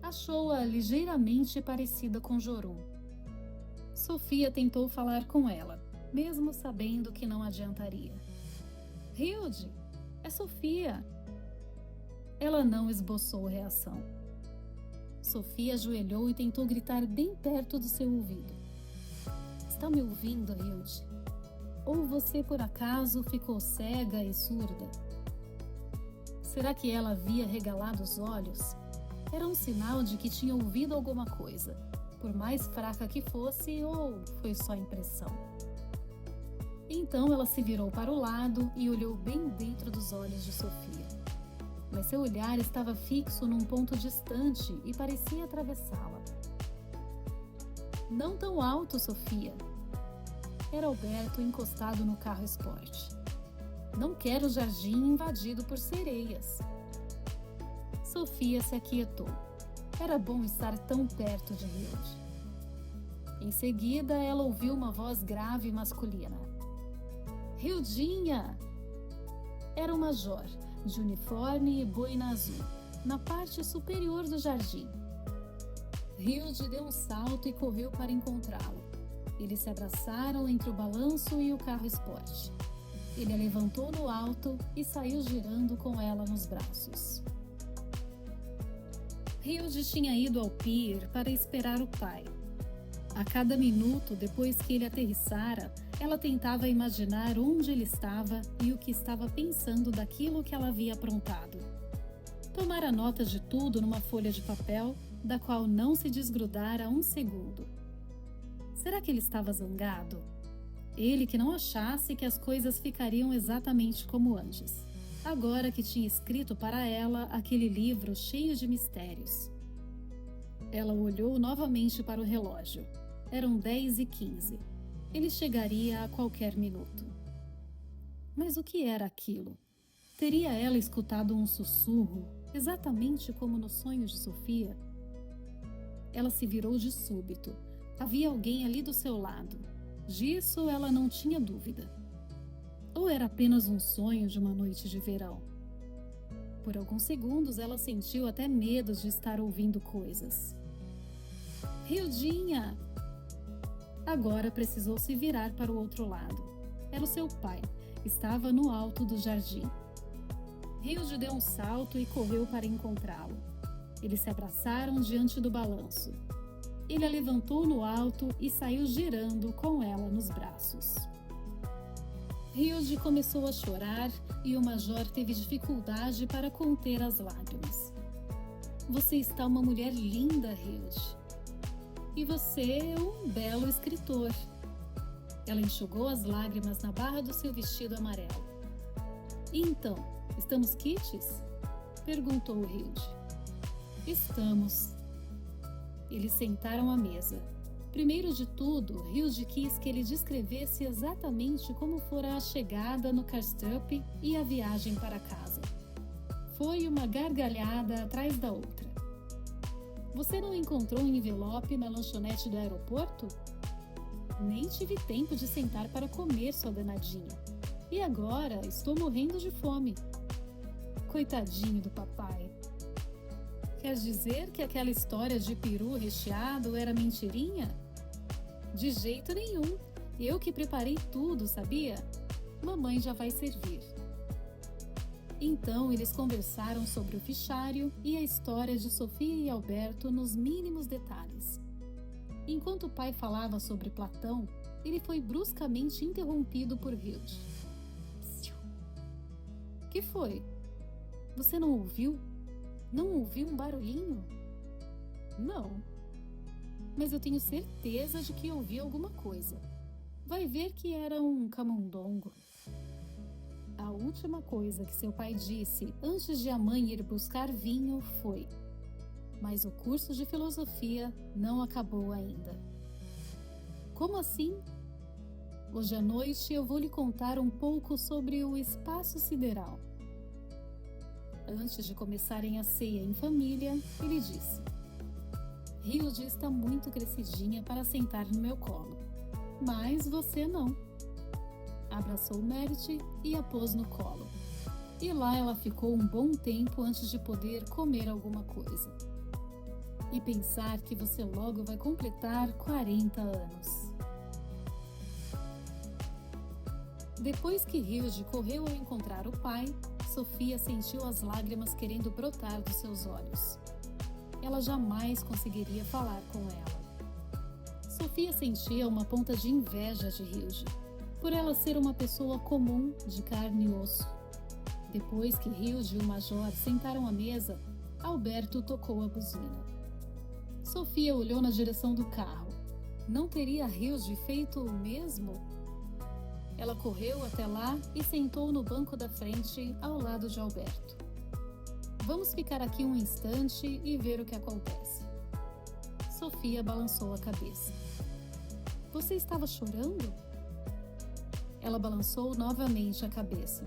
Achou-a ligeiramente parecida com Jorum. Sofia tentou falar com ela, mesmo sabendo que não adiantaria. Hilde, é Sofia. Ela não esboçou reação. Sofia ajoelhou e tentou gritar bem perto do seu ouvido. Está me ouvindo, Hilde? Ou você por acaso ficou cega e surda? Será que ela havia regalado os olhos? Era um sinal de que tinha ouvido alguma coisa, por mais fraca que fosse, ou foi só impressão? Então ela se virou para o lado e olhou bem dentro dos olhos de Sofia. Mas seu olhar estava fixo num ponto distante e parecia atravessá-la. Não tão alto, Sofia. Era Alberto encostado no carro esporte. Não quero o jardim invadido por sereias. Sofia se aquietou. Era bom estar tão perto de Hilde. Em seguida, ela ouviu uma voz grave e masculina. Hildinha! Era o major, de uniforme e boina azul, na parte superior do jardim. Hilde deu um salto e correu para encontrá-lo. Eles se abraçaram entre o balanço e o carro esporte. Ele a levantou no alto e saiu girando com ela nos braços. Hilde tinha ido ao pier para esperar o pai. A cada minuto depois que ele aterrissara, ela tentava imaginar onde ele estava e o que estava pensando daquilo que ela havia aprontado. Tomara nota de tudo numa folha de papel, da qual não se desgrudara um segundo. Será que ele estava zangado? Ele que não achasse que as coisas ficariam exatamente como antes, agora que tinha escrito para ela aquele livro cheio de mistérios. Ela olhou novamente para o relógio. Eram 10h15. Ele chegaria a qualquer minuto. Mas o que era aquilo? Teria ela escutado um sussurro, exatamente como no sonho de Sofia? Ela se virou de súbito. Havia alguém ali do seu lado. Disso ela não tinha dúvida. Ou era apenas um sonho de uma noite de verão? Por alguns segundos ela sentiu até medo de estar ouvindo coisas. Hildinha! Agora precisou se virar para o outro lado. Era o seu pai. Estava no alto do jardim. Hilde deu um salto e correu para encontrá-lo. Eles se abraçaram diante do balanço. Ele a levantou no alto e saiu girando com ela nos braços. Hilde começou a chorar e o major teve dificuldade para conter as lágrimas. Você está uma mulher linda, Hilde. E você é um belo escritor. Ela enxugou as lágrimas na barra do seu vestido amarelo. E então, estamos quites? Perguntou Hilde. Estamos. Eles sentaram à mesa. Primeiro de tudo, Hilde quis que ele descrevesse exatamente como fora a chegada no Kastrup e a viagem para casa. Foi uma gargalhada atrás da outra. Você não encontrou um envelope na lanchonete do aeroporto? Nem tive tempo de sentar para comer, sua danadinha. E agora estou morrendo de fome. Coitadinho do papai. Quer dizer que aquela história de peru recheado era mentirinha? De jeito nenhum. Eu que preparei tudo, sabia? Mamãe já vai servir. Então eles conversaram sobre o fichário e a história de Sofia e Alberto nos mínimos detalhes. Enquanto o pai falava sobre Platão, ele foi bruscamente interrompido por Hilde. Que foi? Você não ouviu? Não ouviu um barulhinho? Não. Mas eu tenho certeza de que ouvi alguma coisa. Vai ver que era um camundongo. A última coisa que seu pai disse antes de a mãe ir buscar vinho foi: mas o curso de filosofia não acabou ainda. Como assim? Hoje à noite eu vou lhe contar um pouco sobre o espaço sideral. Antes de começarem a ceia em família, ele disse: Hilde está muito crescidinha para sentar no meu colo, mas você não. Abraçou Merit e a pôs no colo. E lá ela ficou um bom tempo antes de poder comer alguma coisa. E pensar que você logo vai completar 40 anos. Depois que Hilde correu ao encontrar o pai, Sofia sentiu as lágrimas querendo brotar dos seus olhos. Ela jamais conseguiria falar com ela. Sofia sentia uma ponta de inveja de Hilde, por ela ser uma pessoa comum de carne e osso. Depois que Hilde e o Major sentaram à mesa, Alberto tocou a buzina. Sofia olhou na direção do carro. Não teria Hilde feito o mesmo? Ela correu até lá e sentou no banco da frente, ao lado de Alberto. Vamos ficar aqui um instante e ver o que acontece. Sofia balançou a cabeça. Você estava chorando? Ela balançou novamente a cabeça.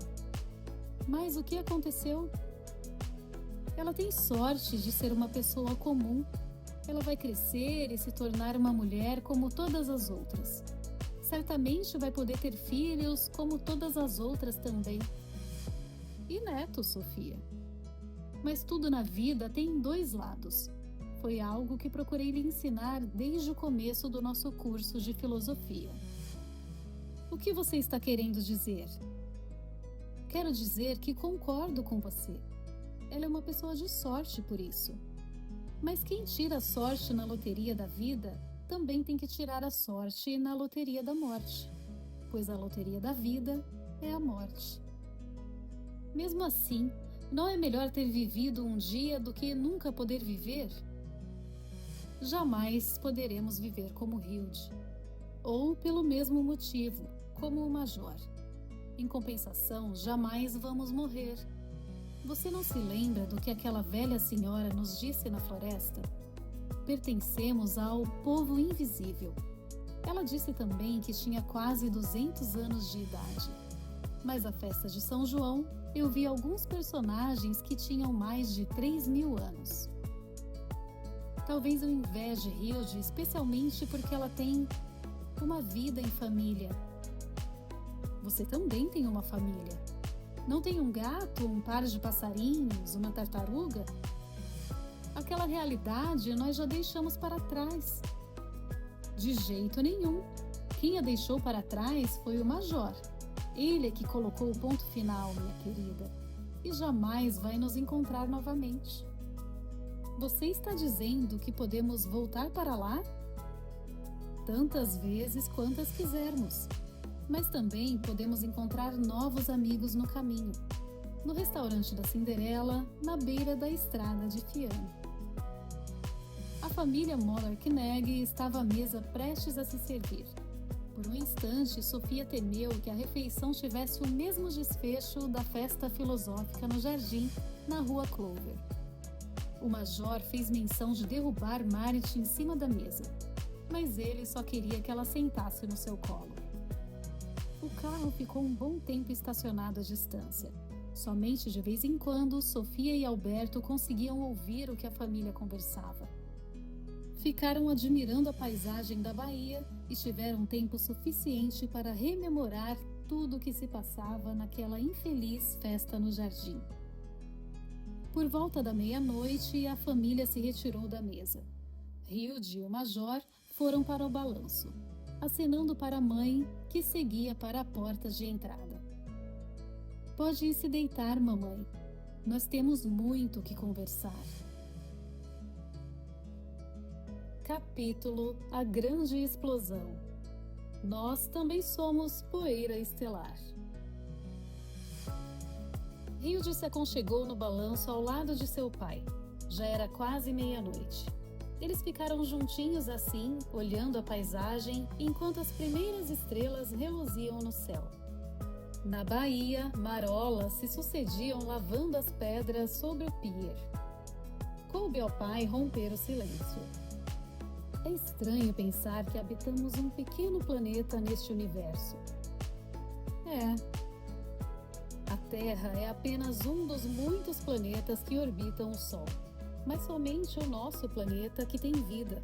Mas o que aconteceu? Ela tem sorte de ser uma pessoa comum. Ela vai crescer e se tornar uma mulher como todas as outras. Certamente vai poder ter filhos como todas as outras também. E netos, Sofia. Mas tudo na vida tem dois lados. Foi algo que procurei lhe ensinar desde o começo do nosso curso de filosofia. O que você está querendo dizer? Quero dizer que concordo com você. Ela é uma pessoa de sorte por isso. Mas quem tira a sorte na loteria da vida, também tem que tirar a sorte na loteria da morte, pois a loteria da vida é a morte. Mesmo assim, não é melhor ter vivido um dia do que nunca poder viver? Jamais poderemos viver como Hilde, ou pelo mesmo motivo, como o Major. Em compensação, jamais vamos morrer. Você não se lembra do que aquela velha senhora nos disse na floresta? Pertencemos ao povo invisível. Ela disse também que tinha quase 200 anos de idade. Mas à festa de São João, eu vi alguns personagens que tinham mais de 3.000 anos. Talvez eu inveje Hilde, especialmente porque ela tem uma vida em família. Você também tem uma família. Não tem um gato, um par de passarinhos, uma tartaruga? Aquela realidade nós já deixamos para trás. De jeito nenhum. Quem a deixou para trás foi o Major. Ele é que colocou o ponto final, minha querida. E jamais vai nos encontrar novamente. Você está dizendo que podemos voltar para lá? Tantas vezes quantas quisermos. Mas também podemos encontrar novos amigos no caminho. No restaurante da Cinderela, na beira da estrada de Fiano. A família Moller-Kneg estava à mesa prestes a se servir. Por um instante, Sofia temeu que a refeição tivesse o mesmo desfecho da festa filosófica no jardim, na rua Clover. O Major fez menção de derrubar Marit em cima da mesa, mas ele só queria que ela sentasse no seu colo. O carro ficou um bom tempo estacionado à distância. Somente de vez em quando, Sofia e Alberto conseguiam ouvir o que a família conversava. Ficaram admirando a paisagem da Bahia e tiveram tempo suficiente para rememorar tudo o que se passava naquela infeliz festa no jardim. Por volta da meia-noite, a família se retirou da mesa. Hilde e o Major foram para o balanço, acenando para a mãe, que seguia para a porta de entrada. Pode ir se deitar, mamãe. Nós temos muito o que conversar. Capítulo A Grande Explosão. Nós também somos poeira estelar. Hilde se aconchegou no balanço ao lado de seu pai. Já era quase meia-noite. Eles ficaram juntinhos assim, olhando a paisagem, enquanto as primeiras estrelas reluziam no céu. Na baía, marolas se sucediam lavando as pedras sobre o pier. Coube ao pai romper o silêncio. É estranho pensar que habitamos um pequeno planeta neste universo. A Terra é apenas um dos muitos planetas que orbitam o Sol, mas somente o nosso planeta que tem vida.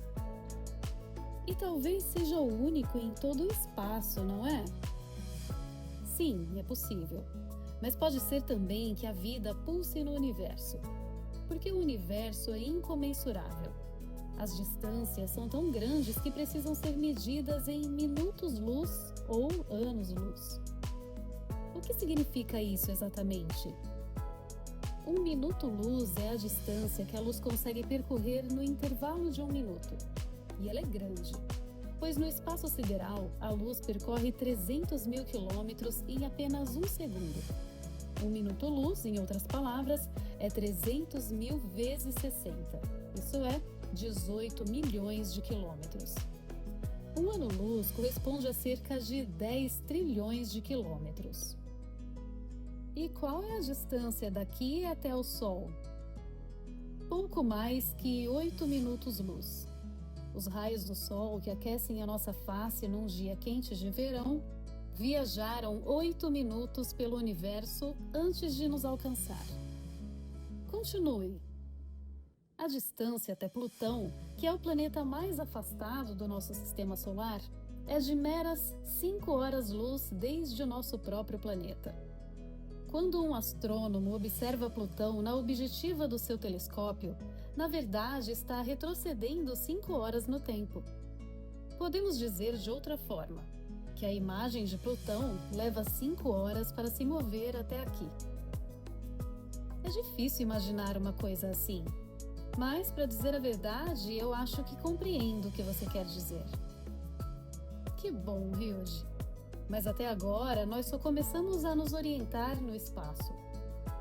E talvez seja o único em todo o espaço, não é? Sim, é possível. Mas pode ser também que a vida pulse no universo, porque o universo é incomensurável. As distâncias são tão grandes que precisam ser medidas em minutos-luz ou anos-luz. O que significa isso exatamente? Um minuto-luz é a distância que a luz consegue percorrer no intervalo de 1 minuto. E ela é grande, pois no espaço sideral a luz percorre 300 mil quilômetros em apenas 1 segundo. 1 minuto-luz, em outras palavras, é 300 mil vezes 60. Isso é 18 milhões de quilômetros. Um ano-luz corresponde a cerca de 10 trilhões de quilômetros. E qual é a distância daqui até o Sol? Pouco mais que 8 minutos-luz. Os raios do Sol que aquecem a nossa face num dia quente de verão viajaram 8 minutos pelo universo antes de nos alcançar. Continue. A distância até Plutão, que é o planeta mais afastado do nosso sistema solar, é de meras 5 horas-luz desde o nosso próprio planeta. Quando um astrônomo observa Plutão na objetiva do seu telescópio, na verdade está retrocedendo 5 horas no tempo. Podemos dizer de outra forma, que a imagem de Plutão leva 5 horas para se mover até aqui. É difícil imaginar uma coisa assim, mas, para dizer a verdade, eu acho que compreendo o que você quer dizer. Que bom, Ryuji! Mas até agora, nós só começamos a nos orientar no espaço.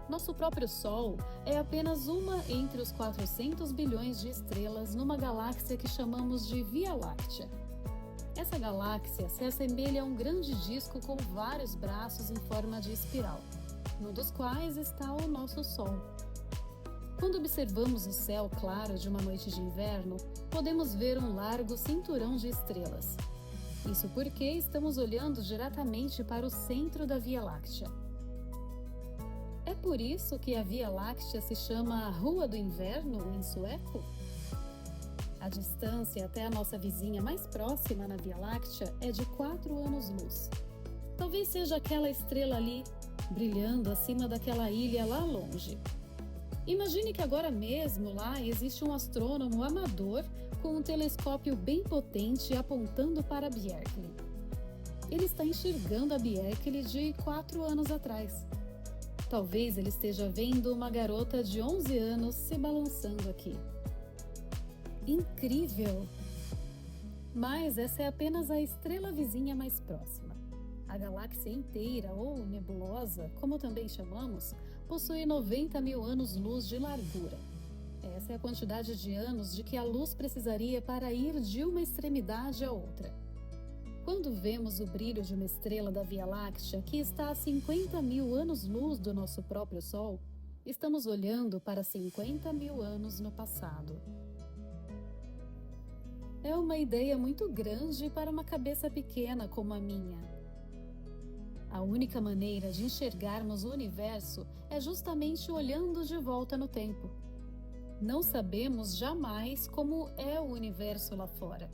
Nosso próprio Sol é apenas uma entre os 400 bilhões de estrelas numa galáxia que chamamos de Via Láctea. Essa galáxia se assemelha a um grande disco com vários braços em forma de espiral, num dos quais está o nosso Sol. Quando observamos o céu claro de uma noite de inverno, podemos ver um largo cinturão de estrelas. Isso porque estamos olhando diretamente para o centro da Via Láctea. É por isso que a Via Láctea se chama Rua do Inverno em sueco? A distância até a nossa vizinha mais próxima na Via Láctea é de 4 anos-luz. Talvez seja aquela estrela ali, brilhando acima daquela ilha lá longe. Imagine que agora mesmo lá existe um astrônomo amador com um telescópio bem potente apontando para Bjerkeli. Ele está enxergando a Bjerkeli de 4 anos atrás. Talvez ele esteja vendo uma garota de 11 anos se balançando aqui. Incrível! Mas essa é apenas a estrela vizinha mais próxima. A galáxia inteira, ou nebulosa, como também chamamos, possui 90 mil anos-luz de largura. Essa é a quantidade de anos de que a luz precisaria para ir de uma extremidade à outra. Quando vemos o brilho de uma estrela da Via Láctea que está a 50 mil anos-luz do nosso próprio Sol, estamos olhando para 50 mil anos no passado. É uma ideia muito grande para uma cabeça pequena como a minha. A única maneira de enxergarmos o universo é justamente olhando de volta no tempo. Não sabemos jamais como é o universo lá fora.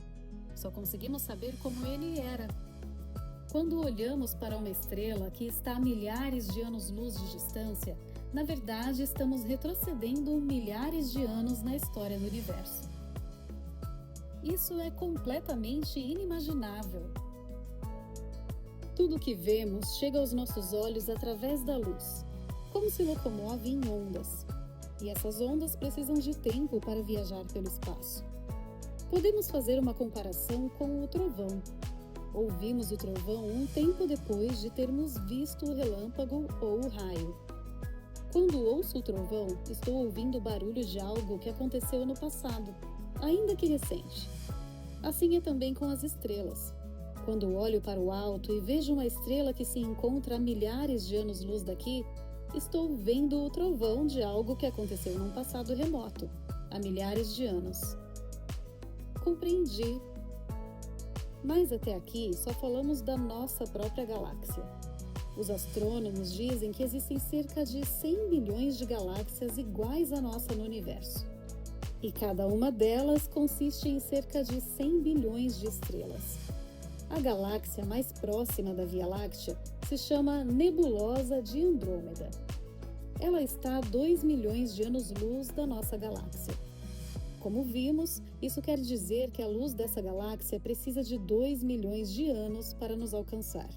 Só conseguimos saber como ele era. Quando olhamos para uma estrela que está a milhares de anos-luz de distância, na verdade estamos retrocedendo milhares de anos na história do universo. Isso é completamente inimaginável. Tudo o que vemos chega aos nossos olhos através da luz, como se locomove em ondas. E essas ondas precisam de tempo para viajar pelo espaço. Podemos fazer uma comparação com o trovão. Ouvimos o trovão um tempo depois de termos visto o relâmpago ou o raio. Quando ouço o trovão, estou ouvindo o barulho de algo que aconteceu no passado, ainda que recente. Assim é também com as estrelas. Quando olho para o alto e vejo uma estrela que se encontra a milhares de anos-luz daqui, estou vendo o trovão de algo que aconteceu num passado remoto, há milhares de anos. Compreendi. Mas até aqui só falamos da nossa própria galáxia. Os astrônomos dizem que existem cerca de 100 bilhões de galáxias iguais à nossa no universo. E cada uma delas consiste em cerca de 100 bilhões de estrelas. A galáxia mais próxima da Via Láctea se chama Nebulosa de Andrômeda. Ela está a 2 milhões de anos-luz da nossa galáxia. Como vimos, isso quer dizer que a luz dessa galáxia precisa de 2 milhões de anos para nos alcançar.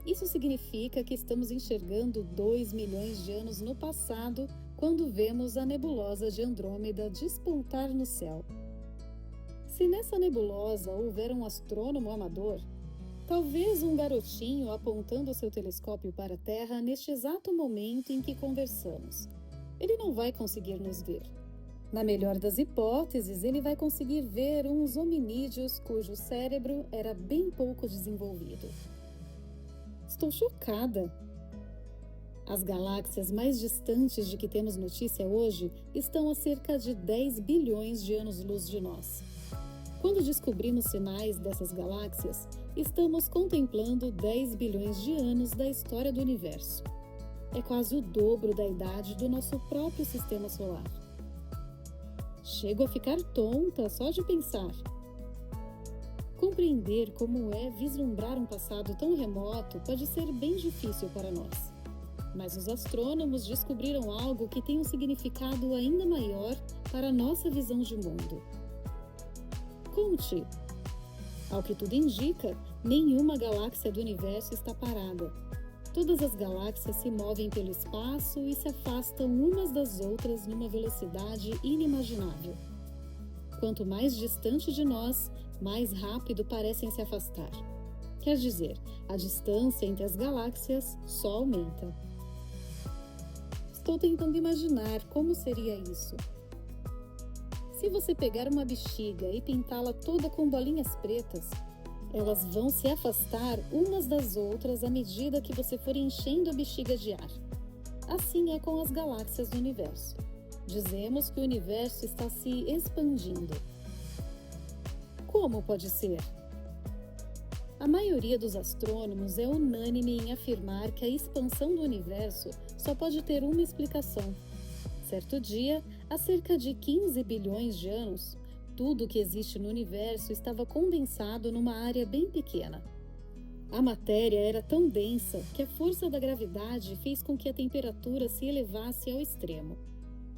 Isso significa que estamos enxergando 2 milhões de anos no passado quando vemos a nebulosa de Andrômeda despontar no céu. Se nessa nebulosa houver um astrônomo amador, talvez um garotinho apontando seu telescópio para a Terra neste exato momento em que conversamos, ele não vai conseguir nos ver. Na melhor das hipóteses, ele vai conseguir ver uns hominídeos cujo cérebro era bem pouco desenvolvido. Estou chocada! As galáxias mais distantes de que temos notícia hoje estão a cerca de 10 bilhões de anos-luz de nós. Quando descobrimos sinais dessas galáxias, estamos contemplando 10 bilhões de anos da história do universo. É quase o dobro da idade do nosso próprio sistema solar. Chego a ficar tonta só de pensar. Compreender como é vislumbrar um passado tão remoto pode ser bem difícil para nós. Mas os astrônomos descobriram algo que tem um significado ainda maior para a nossa visão de mundo. Conte! Ao que tudo indica, nenhuma galáxia do universo está parada. Todas as galáxias se movem pelo espaço e se afastam umas das outras numa velocidade inimaginável. Quanto mais distante de nós, mais rápido parecem se afastar. Quer dizer, a distância entre as galáxias só aumenta. Estou tentando imaginar como seria isso. Se você pegar uma bexiga e pintá-la toda com bolinhas pretas, elas vão se afastar umas das outras à medida que você for enchendo a bexiga de ar. Assim é com as galáxias do universo. Dizemos que o universo está se expandindo. Como pode ser? A maioria dos astrônomos é unânime em afirmar que a expansão do universo só pode ter uma explicação. Certo dia, há cerca de 15 bilhões de anos, tudo que existe no universo estava condensado numa área bem pequena. A matéria era tão densa que a força da gravidade fez com que a temperatura se elevasse ao extremo.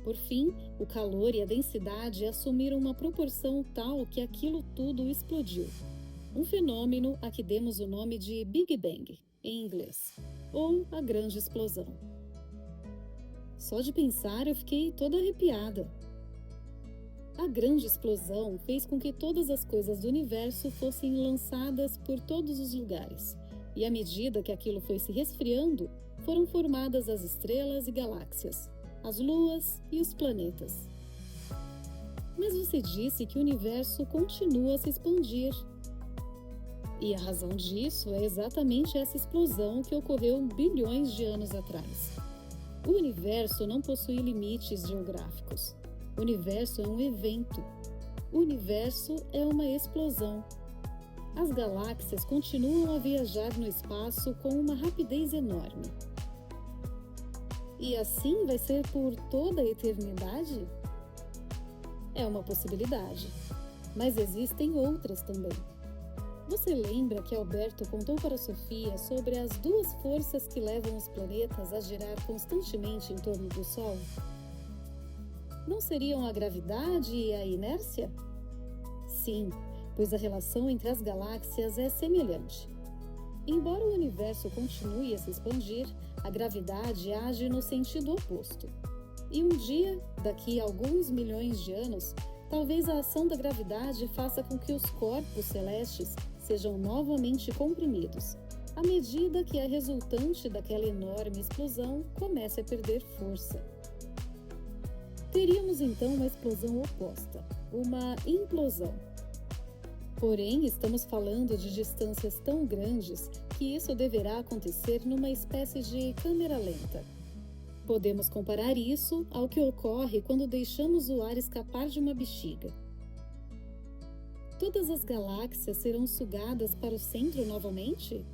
Por fim, o calor e a densidade assumiram uma proporção tal que aquilo tudo explodiu. Um fenômeno a que demos o nome de Big Bang, em inglês, ou a Grande Explosão. Só de pensar eu fiquei toda arrepiada. A Grande Explosão fez com que todas as coisas do universo fossem lançadas por todos os lugares, e à medida que aquilo foi se resfriando, foram formadas as estrelas e galáxias, as luas e os planetas. Mas você disse que o universo continua a se expandir. E a razão disso é exatamente essa explosão que ocorreu bilhões de anos atrás. O universo não possui limites geográficos. O universo é um evento. O universo é uma explosão. As galáxias continuam a viajar no espaço com uma rapidez enorme. E assim vai ser por toda a eternidade? É uma possibilidade, mas existem outras também. Você lembra que Alberto contou para Sofia sobre as duas forças que levam os planetas a girar constantemente em torno do Sol? Não seriam a gravidade e a inércia? Sim, pois a relação entre as galáxias é semelhante. Embora o universo continue a se expandir, a gravidade age no sentido oposto. E um dia, daqui a alguns milhões de anos, talvez a ação da gravidade faça com que os corpos celestes sejam novamente comprimidos, à medida que a resultante daquela enorme explosão comece a perder força. Teríamos então uma explosão oposta, uma implosão. Porém, estamos falando de distâncias tão grandes que isso deverá acontecer numa espécie de câmera lenta. Podemos comparar isso ao que ocorre quando deixamos o ar escapar de uma bexiga. Todas as galáxias serão sugadas para o centro novamente?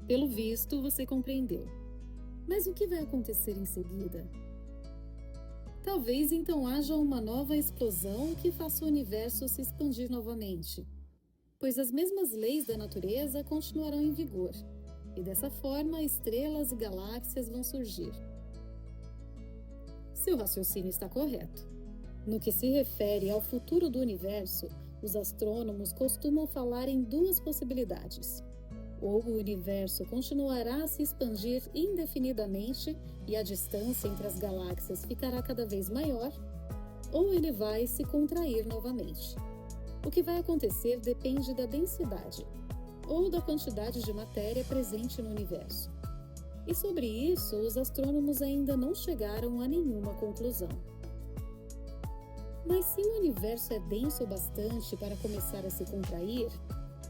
Pelo visto você compreendeu. Mas o que vai acontecer em seguida? Talvez então haja uma nova explosão que faça o universo se expandir novamente, pois as mesmas leis da natureza continuarão em vigor, e dessa forma estrelas e galáxias vão surgir. Seu raciocínio está correto. No que se refere ao futuro do universo, os astrônomos costumam falar em duas possibilidades. Ou o universo continuará a se expandir indefinidamente e a distância entre as galáxias ficará cada vez maior, ou ele vai se contrair novamente. O que vai acontecer depende da densidade, ou da quantidade de matéria presente no universo. E sobre isso, os astrônomos ainda não chegaram a nenhuma conclusão. Mas se o universo é denso bastante para começar a se contrair,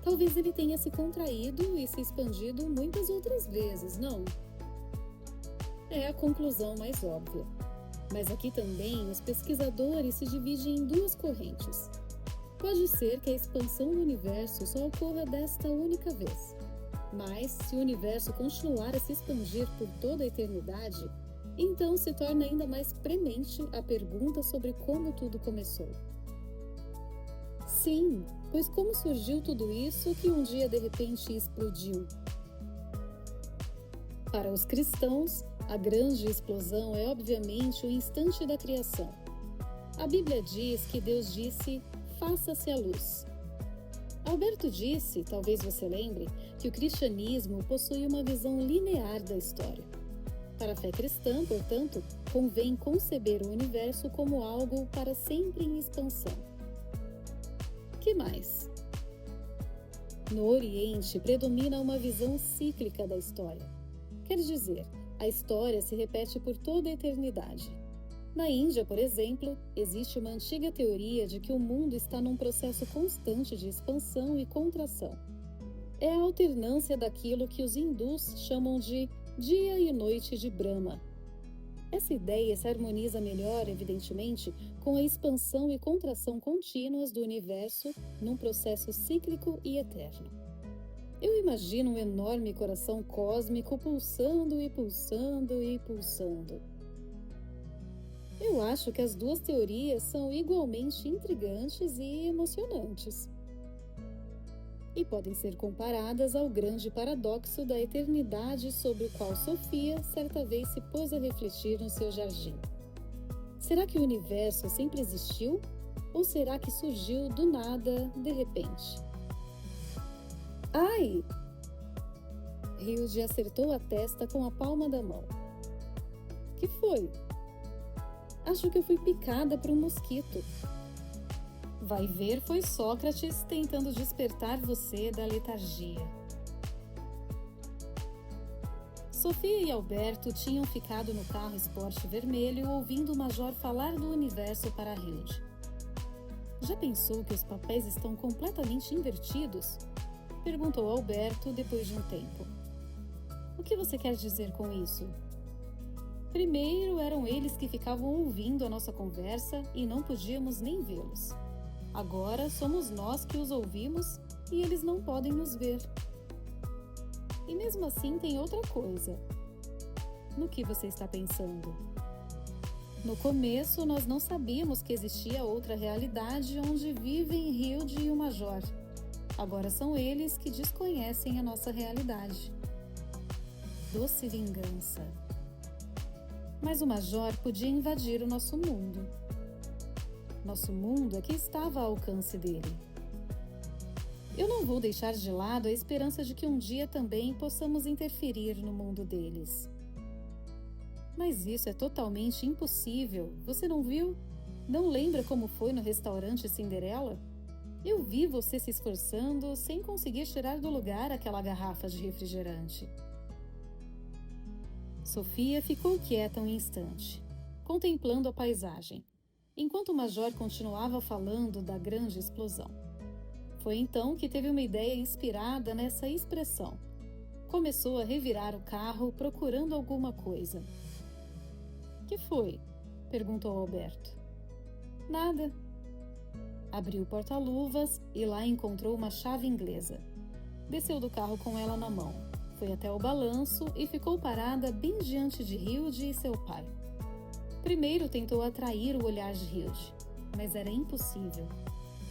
talvez ele tenha se contraído e se expandido muitas outras vezes, não? É a conclusão mais óbvia. Mas aqui também os pesquisadores se dividem em duas correntes. Pode ser que a expansão do universo só ocorra desta única vez. Mas, se o universo continuar a se expandir por toda a eternidade, então se torna ainda mais premente a pergunta sobre como tudo começou. Sim, pois como surgiu tudo isso que um dia de repente explodiu? Para os cristãos, a grande explosão é obviamente o instante da criação. A Bíblia diz que Deus disse: "Faça-se a luz". Alberto disse, talvez você lembre, que o cristianismo possui uma visão linear da história. Para a fé cristã, portanto, convém conceber o universo como algo para sempre em expansão. Que mais? No Oriente predomina uma visão cíclica da história. Quer dizer, a história se repete por toda a eternidade. Na Índia, por exemplo, existe uma antiga teoria de que o mundo está num processo constante de expansão e contração. É a alternância daquilo que os hindus chamam de dia e noite de Brahma. Essa ideia se harmoniza melhor, evidentemente, com a expansão e contração contínuas do universo num processo cíclico e eterno. Eu imagino um enorme coração cósmico pulsando e pulsando e pulsando. Eu acho que as duas teorias são igualmente intrigantes e emocionantes. E podem ser comparadas ao grande paradoxo da eternidade sobre o qual Sofia certa vez se pôs a refletir no seu jardim. Será que o universo sempre existiu? Ou será que surgiu do nada, de repente? Ai! Hilde acertou a testa com a palma da mão. Que foi? Acho que eu fui picada por um mosquito. Vai ver, foi Sócrates tentando despertar você da letargia. Sofia e Alberto tinham ficado no carro esporte vermelho ouvindo o major falar do universo para Hilde. Já pensou que os papéis estão completamente invertidos? Perguntou Alberto depois de um tempo. O que você quer dizer com isso? Primeiro eram eles que ficavam ouvindo a nossa conversa e não podíamos nem vê-los. Agora somos nós que os ouvimos e eles não podem nos ver. E mesmo assim tem outra coisa. No que você está pensando? No começo nós não sabíamos que existia outra realidade onde vivem Hilde e o Major. Agora são eles que desconhecem a nossa realidade. Doce vingança. Mas o Major podia invadir o nosso mundo. Nosso mundo é que estava ao alcance dele. Eu não vou deixar de lado a esperança de que um dia também possamos interferir no mundo deles. Mas isso é totalmente impossível, você não viu? Não lembra como foi no restaurante Cinderela? Eu vi você se esforçando sem conseguir tirar do lugar aquela garrafa de refrigerante. Sofia ficou quieta um instante, contemplando a paisagem, enquanto o Major continuava falando da grande explosão. Foi então que teve uma ideia inspirada nessa expressão. Começou a revirar o carro procurando alguma coisa. "Que foi?" perguntou Alberto. "Nada." Abriu o porta-luvas e lá encontrou uma chave inglesa. Desceu do carro com ela na mão, foi até o balanço e ficou parada bem diante de Hilde e seu pai. Primeiro tentou atrair o olhar de Hilde, mas era impossível.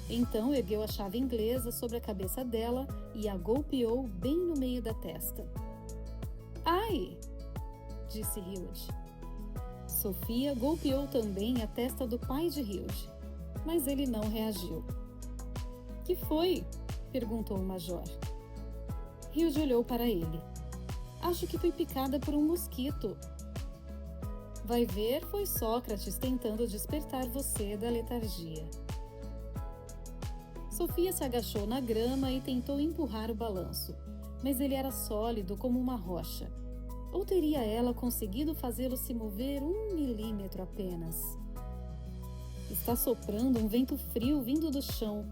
Então ergueu a chave inglesa sobre a cabeça dela e a golpeou bem no meio da testa. "Ai!" disse Hilde. Sofia golpeou também a testa do pai de Hilde, mas ele não reagiu. "Que foi?" perguntou o major. Hilde olhou para ele. "Acho que fui picada por um mosquito." "Vai ver, foi Sócrates tentando despertar você da letargia." Sofia se agachou na grama e tentou empurrar o balanço, mas ele era sólido como uma rocha. Ou teria ela conseguido fazê-lo se mover 1 milímetro apenas? "Está soprando um vento frio vindo do chão."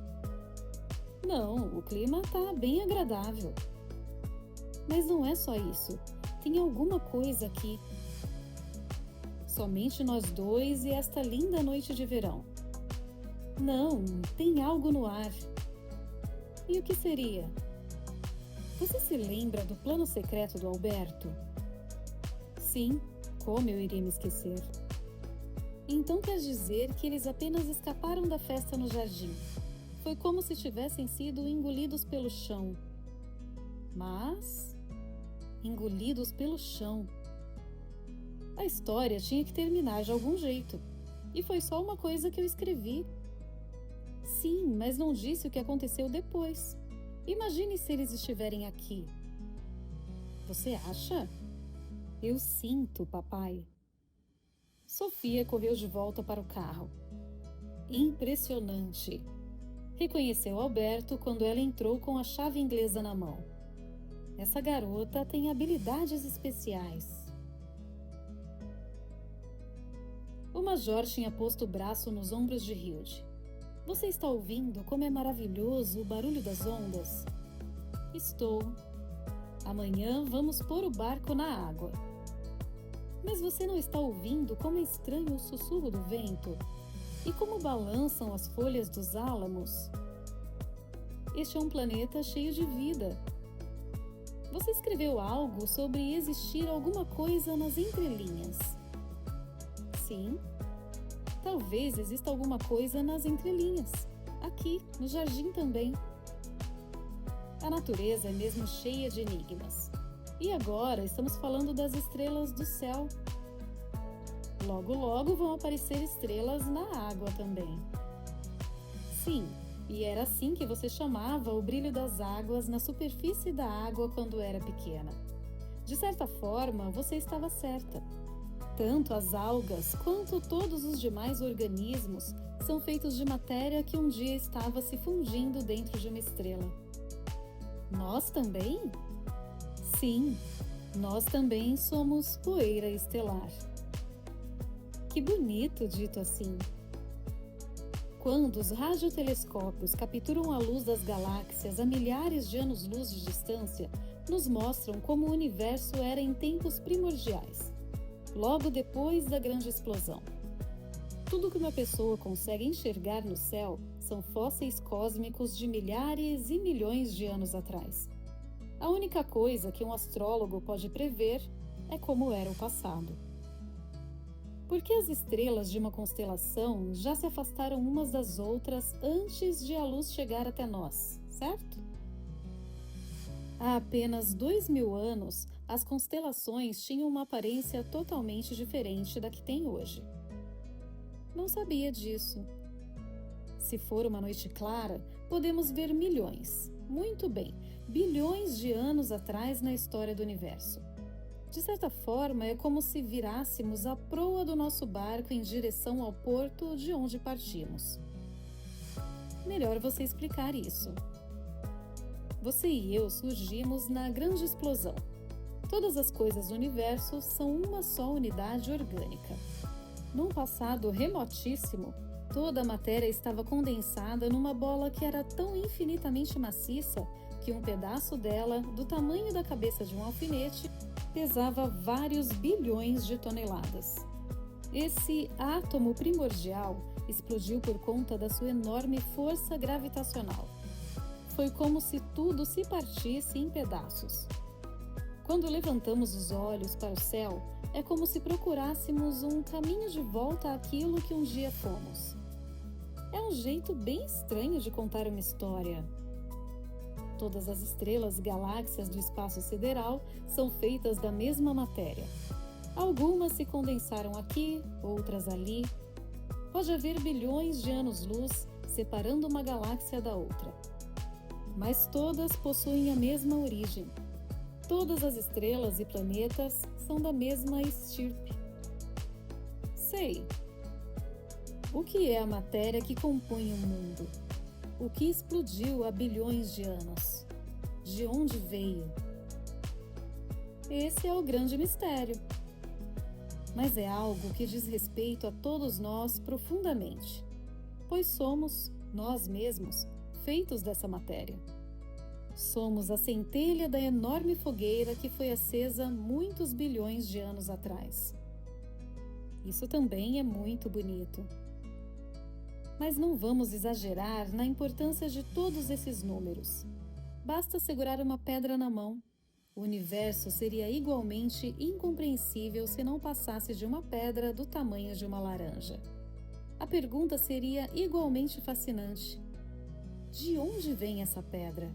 "Não, o clima está bem agradável." "Mas não é só isso. Tem alguma coisa aqui." "Somente nós dois e esta linda noite de verão." "Não, tem algo no ar." "E o que seria?" "Você se lembra do plano secreto do Alberto?" "Sim, como eu iria me esquecer?" "Então quer dizer que eles apenas escaparam da festa no jardim. Foi como se tivessem sido engolidos pelo chão." "Mas..." "Engolidos pelo chão." A história tinha que terminar de algum jeito. E foi só uma coisa que eu escrevi. "Sim, mas não disse o que aconteceu depois. Imagine se eles estiverem aqui." "Você acha?" "Eu sinto, papai." Sofia correu de volta para o carro. "Impressionante." Reconheceu Alberto quando ela entrou com a chave inglesa na mão. "Essa garota tem habilidades especiais." O major tinha posto o braço nos ombros de Hilde. "Você está ouvindo como é maravilhoso o barulho das ondas?" "Estou." "Amanhã vamos pôr o barco na água." "Mas você não está ouvindo como é estranho o sussurro do vento? E como balançam as folhas dos álamos?" "Este é um planeta cheio de vida." "Você escreveu algo sobre existir alguma coisa nas entrelinhas?" "Sim." "Talvez exista alguma coisa nas entrelinhas. Aqui, no jardim também." A natureza é mesmo cheia de enigmas. E agora estamos falando das estrelas do céu. Logo, logo vão aparecer estrelas na água também. Sim, e era assim que você chamava o brilho das águas na superfície da água quando era pequena. De certa forma, você estava certa. Tanto as algas quanto todos os demais organismos são feitos de matéria que um dia estava se fundindo dentro de uma estrela. Nós também? Sim, nós também somos poeira estelar. Que bonito dito assim. Quando os radiotelescópios capturam a luz das galáxias a milhares de anos-luz de distância, nos mostram como o universo era em tempos primordiais, logo depois da grande explosão. Tudo que uma pessoa consegue enxergar no céu são fósseis cósmicos de milhares e milhões de anos atrás. A única coisa que um astrólogo pode prever é como era o passado. Porque as estrelas de uma constelação já se afastaram umas das outras antes de a luz chegar até nós, certo? Há apenas 2.000 anos, as constelações tinham uma aparência totalmente diferente da que tem hoje. Não sabia disso. Se for uma noite clara, podemos ver milhões, muito bem, bilhões de anos atrás na história do universo. De certa forma, é como se virássemos a proa do nosso barco em direção ao porto de onde partimos. Melhor você explicar isso. Você e eu surgimos na grande explosão. Todas as coisas do universo são uma só unidade orgânica. Num passado remotíssimo, toda a matéria estava condensada numa bola que era tão infinitamente maciça que um pedaço dela, do tamanho da cabeça de um alfinete, pesava vários bilhões de toneladas. Esse átomo primordial Explodiu por conta da sua enorme força gravitacional. Foi como se tudo se partisse em pedaços. Quando levantamos os olhos para o céu, é como se procurássemos um caminho de volta àquilo que um dia fomos. É um jeito bem estranho de contar uma história. Todas as estrelas e galáxias do espaço sideral são feitas da mesma matéria. Algumas se condensaram aqui, outras ali. Pode haver bilhões de anos-luz separando uma galáxia da outra. Mas todas possuem a mesma origem. Todas as estrelas e planetas são da mesma estirpe. Sei. O que é a matéria que compõe o mundo? O que explodiu há bilhões de anos? De onde veio? Esse é o grande mistério. Mas é algo que diz respeito a todos nós profundamente, pois somos, nós mesmos, feitos dessa matéria. Somos a centelha da enorme fogueira que foi acesa muitos bilhões de anos atrás. Isso também é muito bonito. Mas não vamos exagerar na importância de todos esses números. Basta segurar uma pedra na mão. O universo seria igualmente incompreensível se não passasse de uma pedra do tamanho de uma laranja. A pergunta seria igualmente fascinante. De onde vem essa pedra?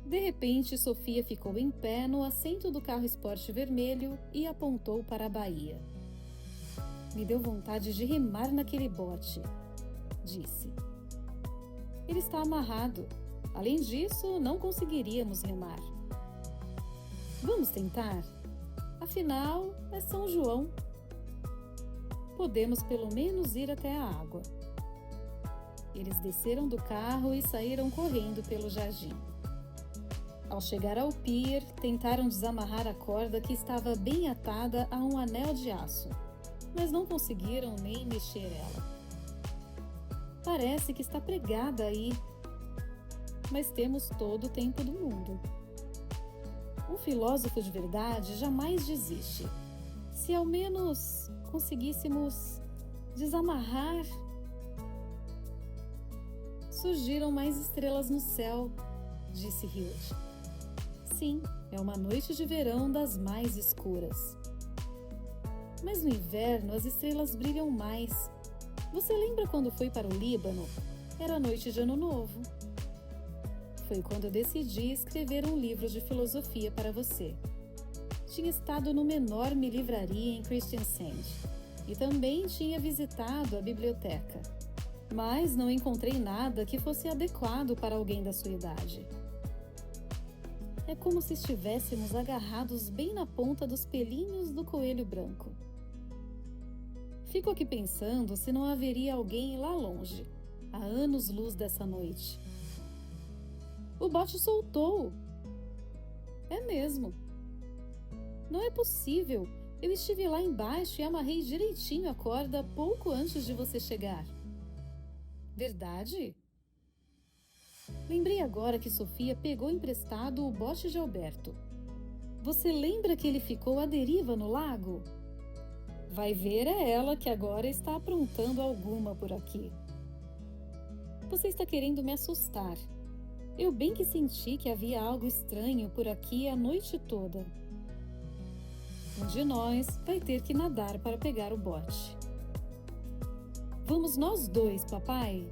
De repente, Sofia ficou em pé no assento do carro esporte vermelho e apontou para a baía. Me deu vontade de remar naquele bote, disse. Ele está amarrado. Além disso, não conseguiríamos remar. Vamos tentar? Afinal, é São João. Podemos pelo menos ir até a água. Eles desceram do carro e saíram correndo pelo jardim. Ao chegar ao pier, tentaram desamarrar a corda que estava bem atada a um anel de aço, mas não conseguiram nem mexer ela. Parece que está pregada aí, mas temos todo o tempo do mundo. Um filósofo de verdade jamais desiste. Se ao menos conseguíssemos desamarrar... Surgiram mais estrelas no céu, disse Hilt. Sim, é uma noite de verão das mais escuras. Mas no inverno as estrelas brilham mais. Você lembra quando foi para o Líbano? Era noite de Ano Novo. Foi quando eu decidi escrever um livro de filosofia para você. Tinha estado numa enorme livraria em Kristiansand e também tinha visitado a biblioteca. Mas não encontrei nada que fosse adequado para alguém da sua idade. É como se estivéssemos agarrados bem na ponta dos pelinhos do coelho branco. Fico aqui pensando se não haveria alguém lá longe, a anos-luz dessa noite. O bote soltou! É mesmo. Não é possível! Eu estive lá embaixo e amarrei direitinho a corda pouco antes de você chegar. Verdade? Lembrei agora que Sofia pegou emprestado o bote de Alberto. Você lembra que ele ficou à deriva no lago? Vai ver, é ela que agora está aprontando alguma por aqui. Você está querendo me assustar. Eu bem que senti que havia algo estranho por aqui a noite toda. Um de nós vai ter que nadar para pegar o bote. Vamos nós dois, papai?